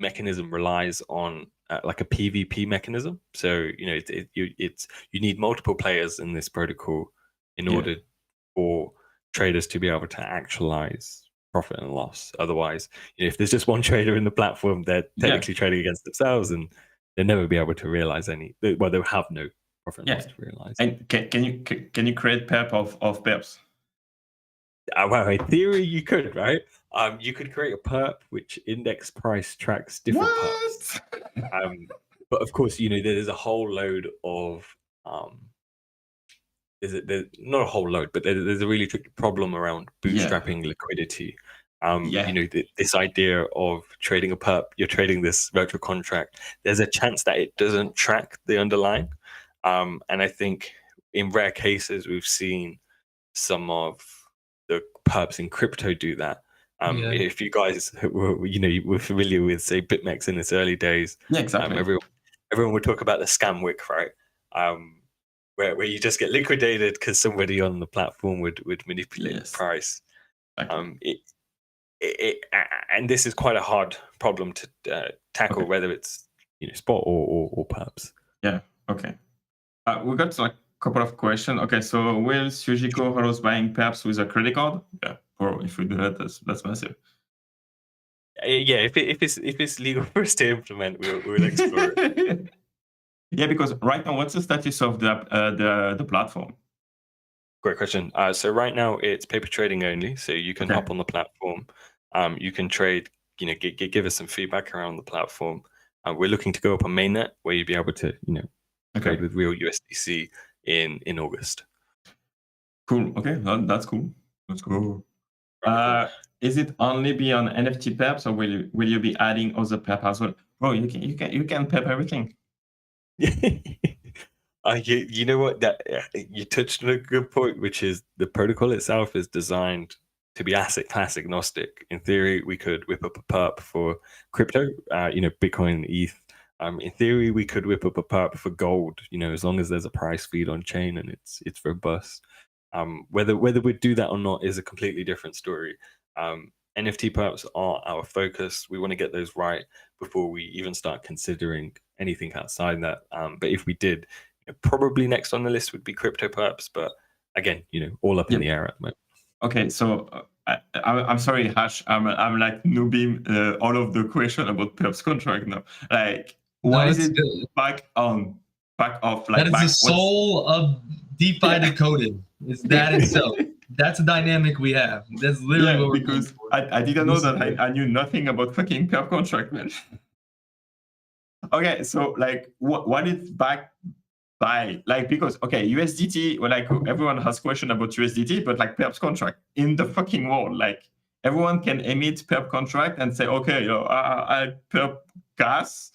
Speaker 2: mechanism relies on like a PvP mechanism. So you need multiple players in this protocol in order for traders to be able to actualize profit and loss. Otherwise, if there's just one trader in the platform, they're technically trading against themselves, and they'll never be able to realize well, they'll have no profit and loss to realize.
Speaker 1: And can you create perp of perps?
Speaker 2: Well, in theory, you could, right? You could create a perp which index price tracks different perps. But of course, there's a whole load of there's not a whole load, but there's a really tricky problem around bootstrapping liquidity. This idea of trading a perp, you're trading this virtual contract. There's a chance that it doesn't track the underlying, and I think in rare cases we've seen some of the perps in crypto do that. If you guys were familiar with, say, BitMEX in its early days,
Speaker 1: exactly.
Speaker 2: Everyone would talk about the scam wick, right? Where you just get liquidated because somebody on the platform would manipulate the price.
Speaker 1: Exactly.
Speaker 2: And this is quite a hard problem to tackle, whether it's spot or perps.
Speaker 1: Yeah. Okay. We got like couple of questions. Okay, so will Sujiko allows buying perps with a credit card? Yeah, or if we do that, that's massive.
Speaker 2: Yeah, if it's legal for us to implement, we'll explore it.
Speaker 1: Yeah, because right now, what's the status of the platform?
Speaker 2: Great question. So right now it's paper trading only. So you can hop on the platform. You can trade. Give us some feedback around the platform. We're looking to go up on mainnet where you'd be able to trade with real USDC in August.
Speaker 1: Cool. Okay, that's cool. Let's go. Is it only be on NFT perps, or will you be adding other perp as well? Bro, you can perp everything.
Speaker 2: You know what? That you touched on a good point, which is the protocol itself is designed to be asset class agnostic. In theory, we could whip up a perp for crypto, Bitcoin, ETH. In theory, we could whip up a perp for gold, as long as there's a price feed on chain and it's robust. Whether we'd do that or not is a completely different story. NFT perps are our focus. We want to get those right before we even start considering anything outside that. But if we did, probably next on the list would be crypto perps. But again, all up in the air at the moment.
Speaker 1: Okay, so I'm sorry, Hash. I'm like noobing all of the question about perps contract now. Like, why is it back off? Like,
Speaker 3: that is the soul of DeFi Decoded. Is that itself? That's a dynamic we have. That's literally what we're
Speaker 1: because I didn't know that I knew nothing about fucking perp contract, man. Okay, so like, what is backed by? Like, because USDT, well, like everyone has question about USDT, but like perps contract in the fucking world, like everyone can emit perp contract and say, okay, I perp gas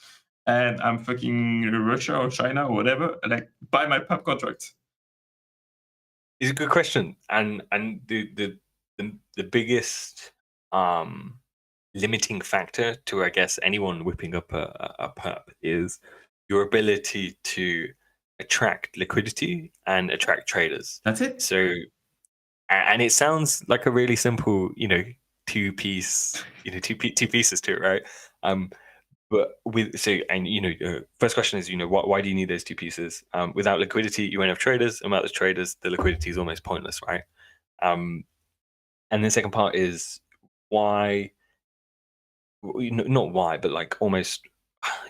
Speaker 1: and I'm fucking Russia or China or whatever, like buy my perp contract.
Speaker 2: It's a good question, and the biggest limiting factor to, I guess, anyone whipping up a perp is your ability to attract liquidity and attract traders.
Speaker 1: That's it.
Speaker 2: So, and it sounds like a really simple, two pieces to it, right? But first question is, why do you need those two pieces? Without liquidity, you won't have traders. And without the traders, the liquidity is almost pointless, right? And the second part is why, not why, but like almost,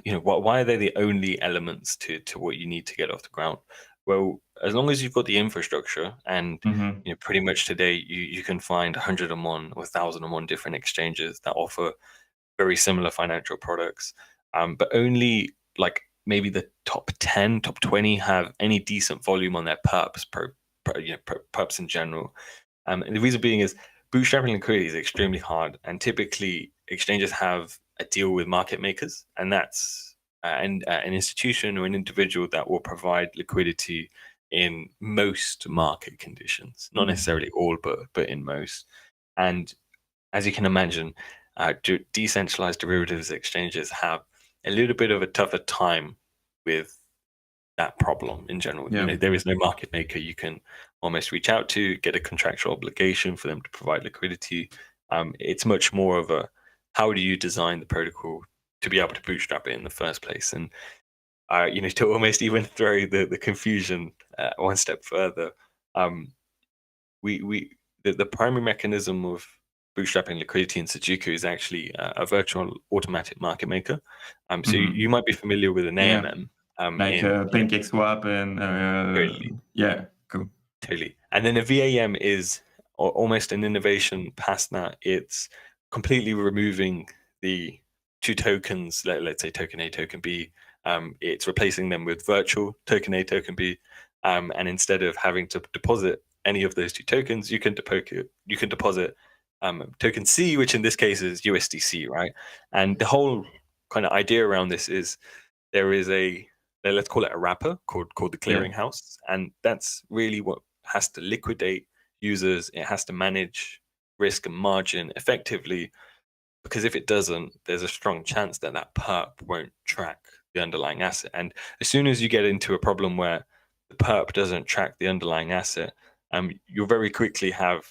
Speaker 2: why are they the only elements to what you need to get off the ground? Well, as long as you've got the infrastructure, and pretty much today you can find 101 or 1,001 different exchanges that offer very similar financial products, but only like maybe the top 10, top 20 have any decent volume on their perps, perps in general. And the reason being is bootstrapping liquidity is extremely hard, and typically exchanges have a deal with market makers, and that's an institution or an individual that will provide liquidity in most market conditions, not necessarily all, but in most. And as you can imagine, decentralized derivatives exchanges have a little bit of a tougher time with that problem in general.
Speaker 1: Yeah.
Speaker 2: There is no market maker you can almost reach out to, get a contractual obligation for them to provide liquidity. It's much more of a, how do you design the protocol to be able to bootstrap it in the first place? And to almost even throw the confusion one step further, the primary mechanism of bootstrapping liquidity in Sujiko is actually a virtual automatic market maker. So you might be familiar with an AMM.
Speaker 1: Like Pancake Swap and
Speaker 2: Totally.
Speaker 1: Yeah, cool.
Speaker 2: Totally. And then a VAM is almost an innovation past that. It's completely removing the two tokens, let's say token A, token B. It's replacing them with virtual token A, token B. And instead of having to deposit any of those two tokens, you can deposit token C, which in this case is USDC, right? And the whole kind of idea around this is there is let's call it a wrapper called the clearinghouse, and that's really what has to liquidate users. It has to manage risk and margin effectively, because if it doesn't, there's a strong chance that perp won't track the underlying asset. And as soon as you get into a problem where the perp doesn't track the underlying asset, you'll very quickly have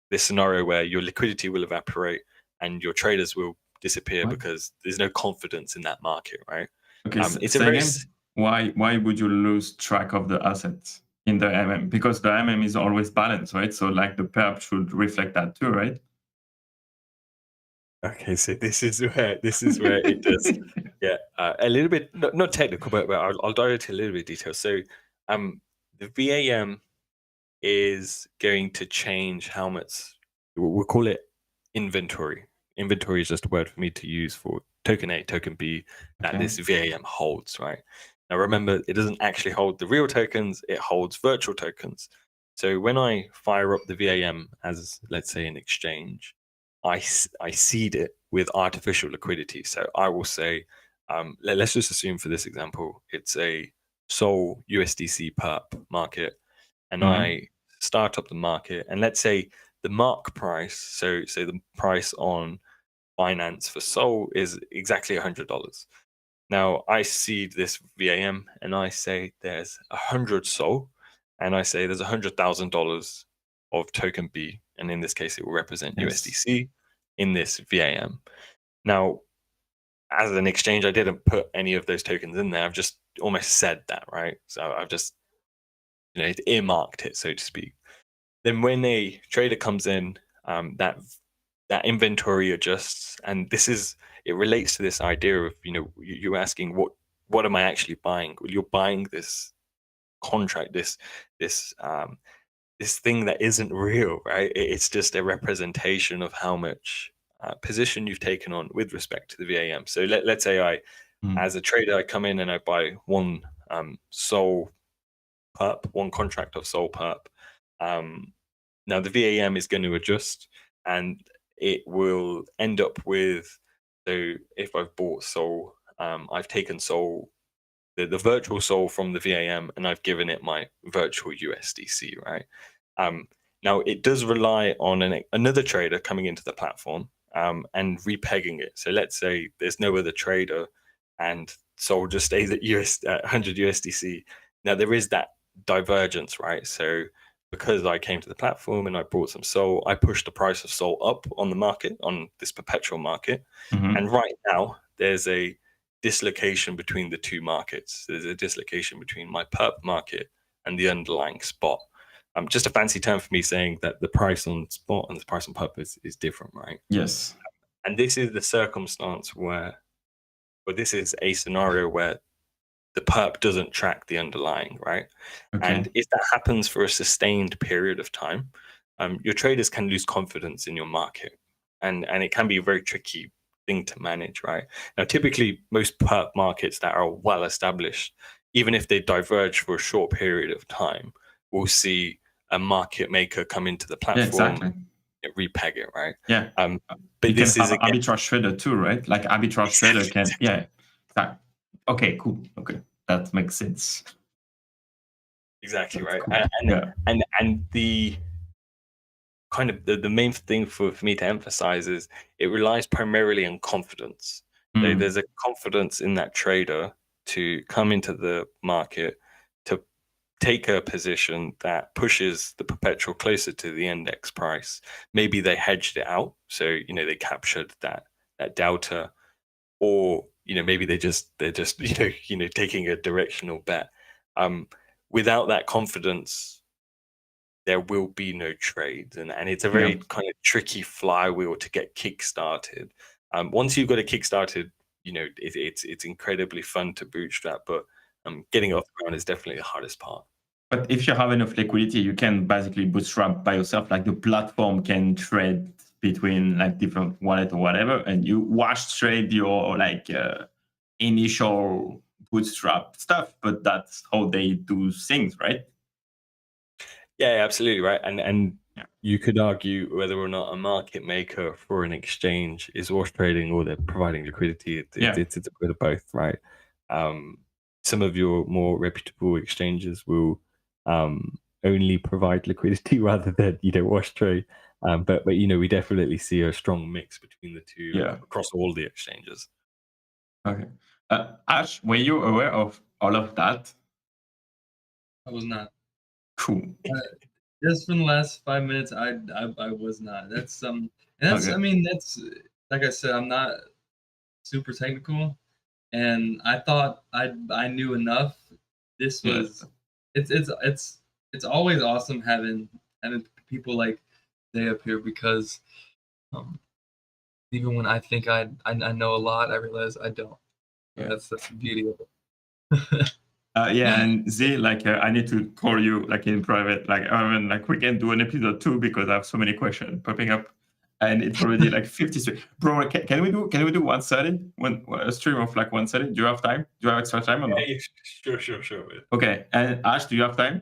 Speaker 2: this scenario where your liquidity will evaporate and your traders will disappear because there's no confidence in that market, right?
Speaker 1: Okay,
Speaker 2: it's a very
Speaker 1: why would you lose track of the assets in the MM? Because the MM is always balanced, right? So like the perp should reflect that too, right?
Speaker 2: Okay, so this is where it does a little bit not technical, but I'll dive into a little bit of detail. So the VAM is going to change how much, we'll call it inventory. Inventory is just a word for me to use for token A, token B that this VAM holds, right? Now remember, it doesn't actually hold the real tokens, it holds virtual tokens. So when I fire up the VAM as, let's say, an exchange, I seed it with artificial liquidity. So I will say, let's just assume for this example, it's a Sol USDC perp market, and I start up the market, and let's say the mark price, so the price on Binance for Sol is exactly $100. Now I seed this VAM and I say there's 100 Sol, and I say there's $100,000 of token B, and in this case it will represent USDC in this VAM. Now, as an exchange, I didn't put any of those tokens in there. I've just almost said that, right? So I've just earmarked it, so to speak. Then when a trader comes in, that inventory adjusts, and it relates to this idea of you're asking what am I actually buying? Well, you're buying this contract, this thing that isn't real, right? It's just a representation of how much position you've taken on with respect to the VAM. So let's say as a trader, I come in and I buy one Sol perp, one contract of Sol perp. Now the VAM is going to adjust, and it will end up with, so if I've bought Sol, I've taken Sol, the virtual Sol from the VAM, and I've given it my virtual USDC, right? Now it does rely on another trader coming into the platform and repegging it. So let's say there's no other trader and Sol just stays at 100 USDC. Now there is that divergence, right? So because I came to the platform and I bought some Sol, I pushed the price of Sol up on the market, on this perpetual market. And right now there's a dislocation between the two markets. There's a dislocation between my perp market and the underlying spot. Just a fancy term for me saying that the price on spot and the price on perp is different, right?
Speaker 1: Yes.
Speaker 2: And this is the circumstance where, or this is a scenario where the perp doesn't track the underlying, right? And if that happens for a sustained period of time, your traders can lose confidence in your market, and it can be a very tricky thing to manage, right? Now, typically, most perp markets that are well established, even if they diverge for a short period of time, we'll see a market maker come into the platform, repeg it, right?
Speaker 1: Yeah.
Speaker 2: But
Speaker 1: you
Speaker 2: this
Speaker 1: can
Speaker 2: is
Speaker 1: have arbitrage trader too, right? Like arbitrage trader can, Okay, cool. Okay, that makes sense.
Speaker 2: Exactly
Speaker 1: That's
Speaker 2: right.
Speaker 1: cool.
Speaker 2: And the kind of the main thing for me to emphasize is it relies primarily on confidence.
Speaker 1: Mm.
Speaker 2: There's a confidence in that trader to come into the market to take a position that pushes the perpetual closer to the index price. Maybe they hedged it out, so they captured that delta, or maybe they're just taking a directional bet. Without that confidence, there will be no trades, and it's a very kind of tricky flywheel to get kick-started. Once you've got it kick-started, it's incredibly fun to bootstrap, but getting it off the ground is definitely the hardest part.
Speaker 1: But if you have enough liquidity, you can basically bootstrap by yourself. Like the platform can trade between like different wallet or whatever, and you wash trade your like initial bootstrap stuff. But that's how they do things, right?
Speaker 2: Yeah, absolutely right. And you could argue whether or not a market maker for an exchange is wash trading or they're providing liquidity. It's a bit of both, right? Some of your more reputable exchanges will only provide liquidity rather than wash trade. But we definitely see a strong mix between the two across all the exchanges.
Speaker 1: Okay. Ash, were you aware of all of that?
Speaker 3: I was not.
Speaker 1: Cool.
Speaker 3: Just from the last 5 minutes, I was not. That's and that's
Speaker 1: Okay.
Speaker 3: I mean that's like I said, I'm not super technical, and I thought I knew enough. This was it's always awesome having people like they up here, because even when I think I know a lot, I realize I don't.
Speaker 1: Yeah.
Speaker 3: That's the beauty of it.
Speaker 1: Yeah, and Z, like I need to call you like in private. Like like we can do an episode 2 because I have so many questions popping up, and it's already like 53. Bro, can we do 130? A stream of like 130? Do you have time? Do you have extra time or not?
Speaker 2: Yeah, sure.
Speaker 1: Okay, and Ash, do you have time?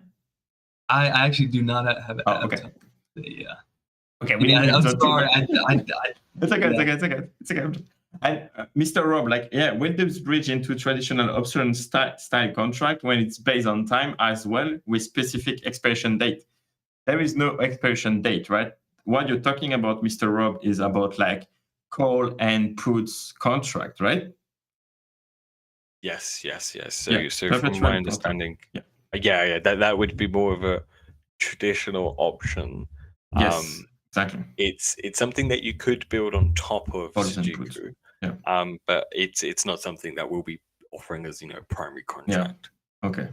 Speaker 3: I actually do not have
Speaker 1: okay.
Speaker 3: time. Yeah.
Speaker 1: Okay, we need
Speaker 3: I'm
Speaker 1: episode
Speaker 3: sorry.
Speaker 1: 2. It's okay. And Mr. Rob, when does bridge into traditional option style contract when it's based on time as well with specific expiration date? There is no expiration date, right? What you're talking about, Mr. Rob, is about like call and puts contract, right?
Speaker 2: Yes. So from my understanding, that would be more of a traditional option.
Speaker 1: Yes, exactly.
Speaker 2: It's something that you could build on top of Sujiko, but it's not something that we'll be offering as primary contract.
Speaker 1: Yeah. Okay.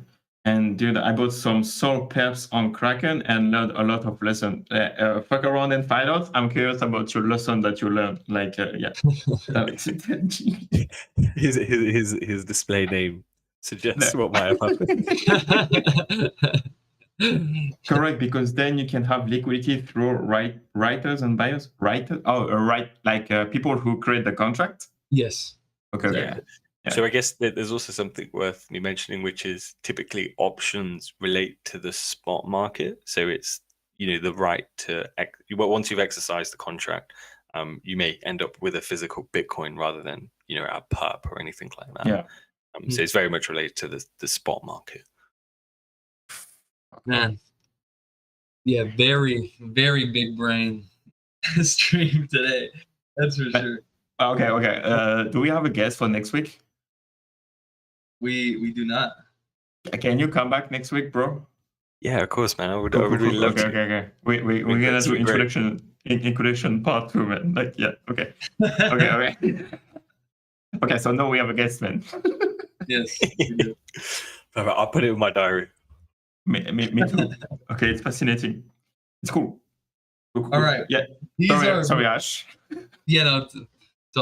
Speaker 1: And dude, I bought some soul perps on Kraken and learned a lot of lessons. Fuck around and find out. I'm curious about your lesson that you learned.
Speaker 2: His display name suggests what might have happened.
Speaker 1: Correct, because then you can have liquidity through writers and buyers. People who create the contract.
Speaker 3: Yes.
Speaker 1: Okay.
Speaker 2: Yeah. So I guess there's also something worth me mentioning, which is typically options relate to the spot market. So it's the right to once you've exercised the contract, you may end up with a physical Bitcoin rather than a perp or anything like that.
Speaker 1: Yeah.
Speaker 2: So it's very much related to the spot market.
Speaker 3: Man. Yeah, very, very big brain stream today. That's for sure.
Speaker 1: Okay. Do we have a guest for next week?
Speaker 3: We do not.
Speaker 1: Can you come back next week, bro?
Speaker 2: Yeah, of course, man. I would really love to.
Speaker 1: Okay. We're gonna do introduction part 2, man. Okay. Okay, so now we have a guest, man.
Speaker 3: Yes. We do.
Speaker 2: I'll put it in my diary.
Speaker 1: Me too. Okay, it's fascinating. It's cool.
Speaker 3: All right.
Speaker 1: Yeah. Sorry, Ash.
Speaker 3: Yeah, no,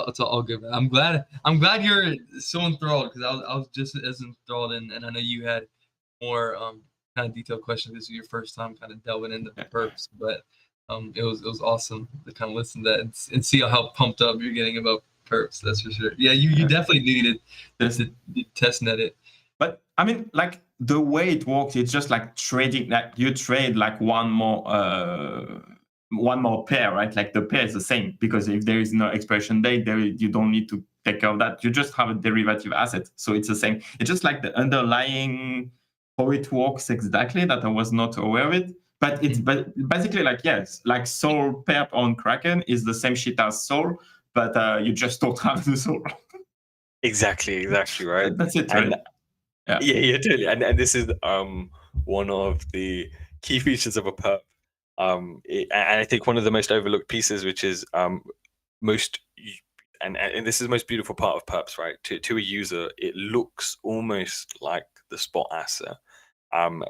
Speaker 3: it's all good, man. I'm glad you're so enthralled, because I was just as enthralled, and I know you had more kind of detailed questions. This was your first time kind of delving into the perps, but it was awesome to kind of listen to that and see how pumped up you're getting about perps. That's for sure. Yeah, you definitely needed to test net it.
Speaker 1: But I mean, like the way it works, it's just like trading. Like you trade like one more pair, right? Like the pair is the same, because if there is no expiration date, you don't need to take care of that. You just have a derivative asset. So it's the same. It's just like the underlying how it works exactly that I was not aware of it. But it's basically like, yes, like Sol Perp on Kraken is the same shit as Sol, but you just don't have the Sol.
Speaker 2: Exactly, right.
Speaker 1: That's it,
Speaker 2: And
Speaker 1: right?
Speaker 2: yeah, totally. And this is one of the key features of a perp. And I think one of the most overlooked pieces, which is most, and this is the most beautiful part of perps, right? To a user, it looks almost like the spot asset,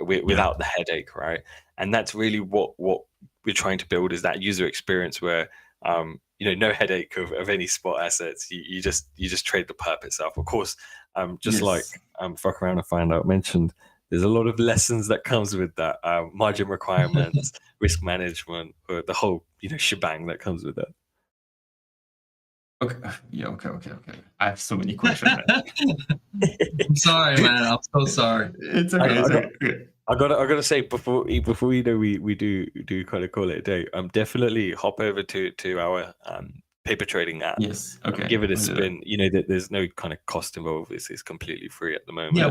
Speaker 2: without the headache, right? And that's really what we're trying to build, is that user experience where no headache of any spot assets. You just trade the perp itself. Of course, just like Fuck Around and Find Out mentioned, there's a lot of lessons that comes with that, margin requirements, risk management, the whole shebang that comes with that.
Speaker 1: Okay. Yeah. Okay. I have so many questions.
Speaker 3: I'm sorry, man. I'm so sorry.
Speaker 1: It's okay.
Speaker 2: I gotta say before we do kind of call it a day. Definitely hop over to our paper trading app.
Speaker 1: Yes. Okay.
Speaker 2: Give it a spin. That there's no kind of cost involved. It's completely free at the moment.
Speaker 3: Yeah,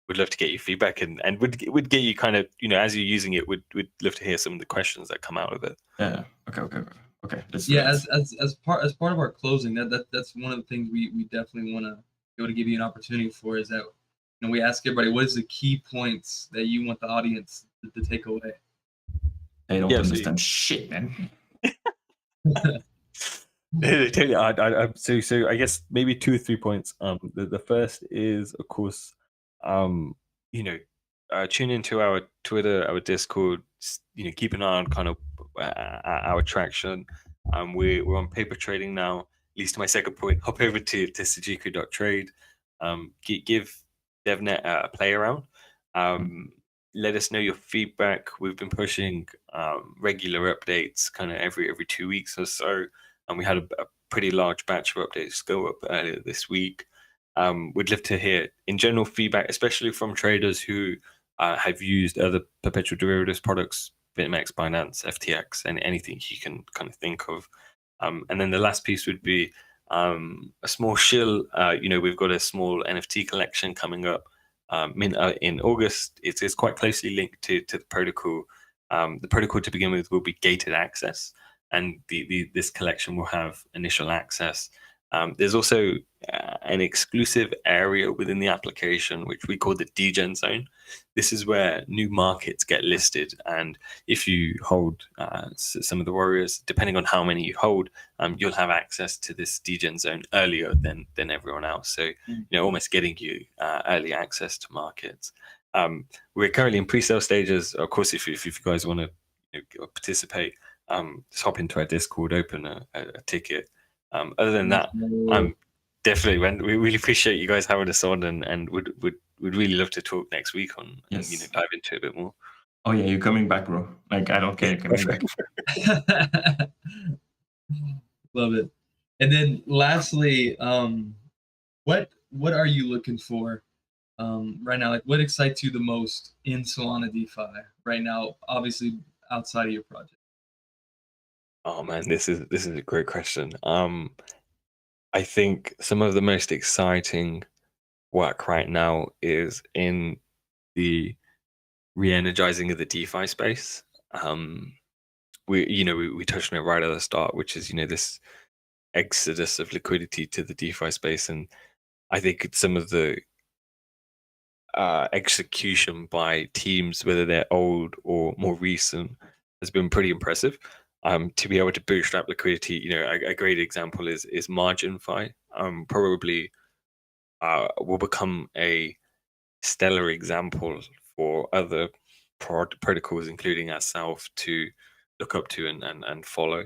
Speaker 2: we'd love to get your feedback and would get you kind of as you're using it. We'd love to hear some of the questions that come out of it.
Speaker 1: Yeah. Okay.
Speaker 3: Yeah, as part of our closing, that's one of the things we definitely want to be able to give you an opportunity for, is that we ask everybody, what is the key points that you want the audience to take away?
Speaker 1: They don't understand shit, man.
Speaker 2: So I guess maybe 2 or 3 points. The first is, of course, tune into our Twitter, our Discord. Keep an eye on kind of our traction. We're on paper trading now. Leads to my second point. Hop over to Sujiko.trade. Give DevNet a play around. Let us know your feedback. We've been pushing regular updates kind of every 2 weeks or so, and we had a pretty large batch of updates go up earlier this week. We'd love to hear in general feedback, especially from traders who have used other perpetual derivatives products, BitMEX, Binance, FTX, and anything you can kind of think of. And then the last piece would be a small shill. We've got a small NFT collection coming up in August. It's quite closely linked to the protocol. The protocol to begin with will be gated access, and this collection will have initial access. There's also an exclusive area within the application, which we call the degen zone. This is where new markets get listed, and if you hold some of the warriors, depending on how many you hold, you'll have access to this degen zone earlier than everyone else. So almost getting you early access to markets. We're currently in pre-sale stages. Of course, if you guys want to participate, just hop into our Discord, open a ticket. Other than that, definitely, we really appreciate you guys having us on, and would really love to talk next week on and dive into it a bit more.
Speaker 1: Oh yeah, you're coming back, bro. Like, I don't care, you're coming back.
Speaker 3: Love it. And then lastly, what are you looking for right now? Like, what excites you the most in Solana DeFi right now, obviously outside of your project?
Speaker 2: Oh man, this is a great question. I think some of the most exciting work right now is in the re-energizing of the DeFi space. We touched on it right at the start, which is this exodus of liquidity to the DeFi space, and I think some of the execution by teams, whether they're old or more recent, has been pretty impressive. To be able to bootstrap liquidity, a great example is MarginFi. Probably will become a stellar example for other protocols, including ourselves, to look up to and follow.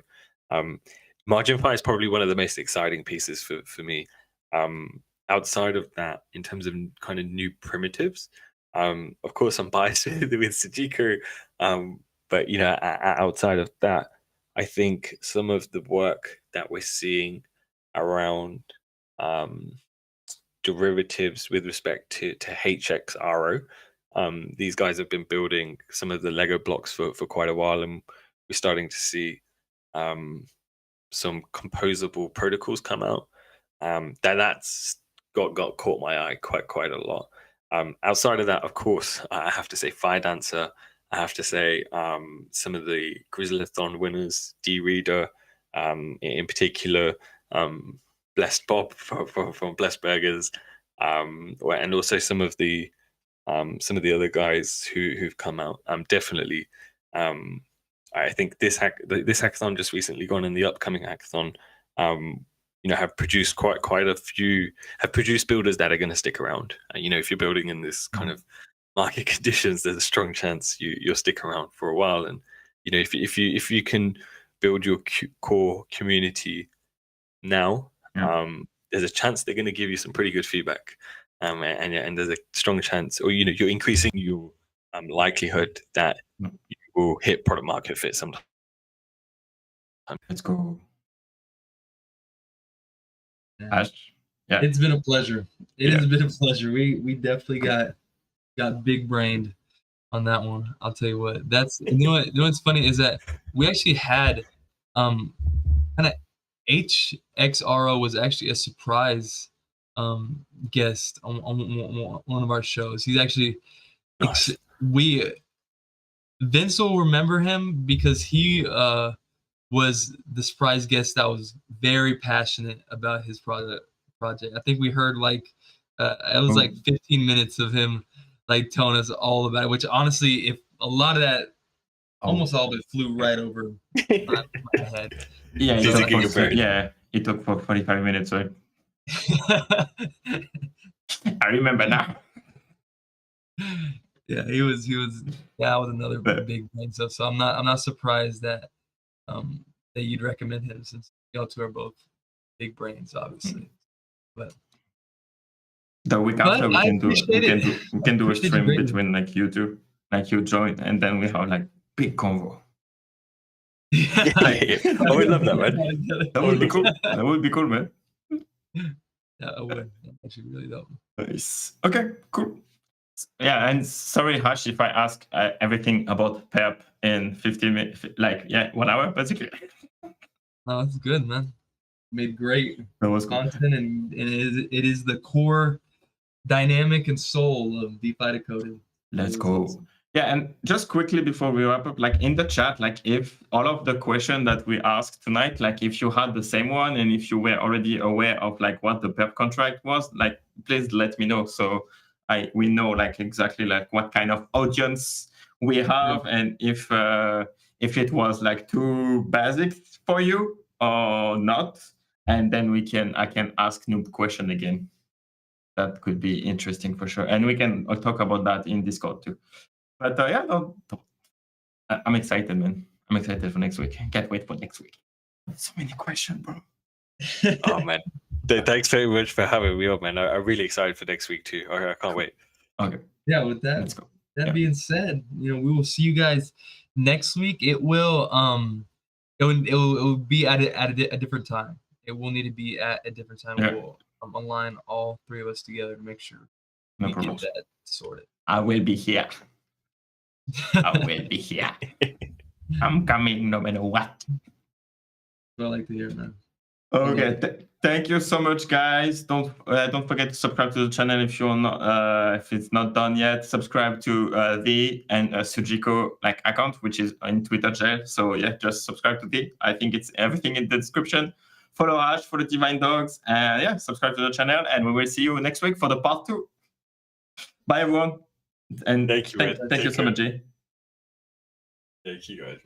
Speaker 2: MarginFi is probably one of the most exciting pieces for me. Outside of that, in terms of kind of new primitives, of course I'm biased with Sujiko, but outside of that, I think some of the work that we're seeing around derivatives with respect to HXRO, these guys have been building some of the Lego blocks for quite a while, and we're starting to see some composable protocols come out. That's got caught my eye quite a lot. Outside of that, of course, I have to say Fi Dancer. I have to say some of the Grizzlathon winners, D Reader, in particular, Blessed Bob from Blessed Burgers, and also some of the other guys who've come out. Definitely, I think this hackathon just recently gone, and the upcoming hackathon, have produced quite a few, have produced builders that are going to stick around. If you're building in this kind of market conditions, there's a strong chance you'll stick around for a while. And if you can build your core community now, there's a chance they're going to give you some pretty good feedback, and there's a strong chance, or you're increasing your likelihood that you will hit product market fit sometime.
Speaker 1: Let's go.
Speaker 3: Yeah.
Speaker 1: Ash? Yeah.
Speaker 3: It's been a pleasure. It has been a pleasure. We definitely got big brained on that one. I'll tell you what. What's funny is that we actually had kind of HXRO was actually a surprise guest on one of our shows. He's actually
Speaker 2: Nice.
Speaker 3: Vince will remember him because he was the surprise guest that was very passionate about his project. I think we heard it was like 15 minutes of him like telling us all about it, which honestly, if a lot of that, almost all of it flew right over my head.
Speaker 1: Yeah, it took for 45 minutes, right? I remember now.
Speaker 3: Yeah, he was that was another big brain stuff. So I'm not surprised that you'd recommend him, since y'all two are both big brains, obviously. But
Speaker 1: the week after we can do a stream between like you two, like you join, and then we have like big convo.
Speaker 2: I would love that, man.
Speaker 1: That would be cool. That would be cool, man.
Speaker 3: Yeah, I would. Actually, really dope.
Speaker 1: Nice. Okay, cool. Yeah, and sorry, Hash, if I ask everything about Perp in 15 minutes, 1 hour, basically.
Speaker 3: No, that's good, man. Made great content,
Speaker 1: cool.
Speaker 3: and it is the core dynamic and soul of DeFi Decoded.
Speaker 1: Let's go. Awesome. Yeah, and just quickly before we wrap up, like in the chat, like if all of the questions that we asked tonight, like if you had the same one and if you were already aware of like what the Perp contract was, like please let me know, so we know like exactly like what kind of audience we have, and if it was like too basic for you or not, and then I can ask noob question again. That could be interesting for sure, and we can talk about that in Discord too. But I'm excited, man. I'm excited for next week. Can't wait for next week. So many questions, bro.
Speaker 2: Oh man, thanks very much for having me on, man. I'm really excited for next week too. I can't wait.
Speaker 1: Okay.
Speaker 3: Yeah, with that,
Speaker 1: let's go.
Speaker 3: That being said, we will see you guys next week. It will be at a different time. It will need to be at a different time.
Speaker 1: Yeah.
Speaker 3: We'll align all three of us together to make sure
Speaker 1: we
Speaker 3: get that sorted.
Speaker 1: I will be here. I will be here. I'm coming no matter what.
Speaker 3: I like to hear, man.
Speaker 1: Okay, thank you so much, guys. Don't forget to subscribe to the channel if you're not if it's not done yet. Subscribe to the and Sujiko account, which is in Twitter jail. So yeah, just subscribe to the. I think it's everything in the description. Follow Ash for the Divine Dogs, and yeah, subscribe to the channel, and we will see you next week for the part 2. Bye everyone, and
Speaker 2: thank you
Speaker 1: so much, Jay.
Speaker 2: Thank you guys.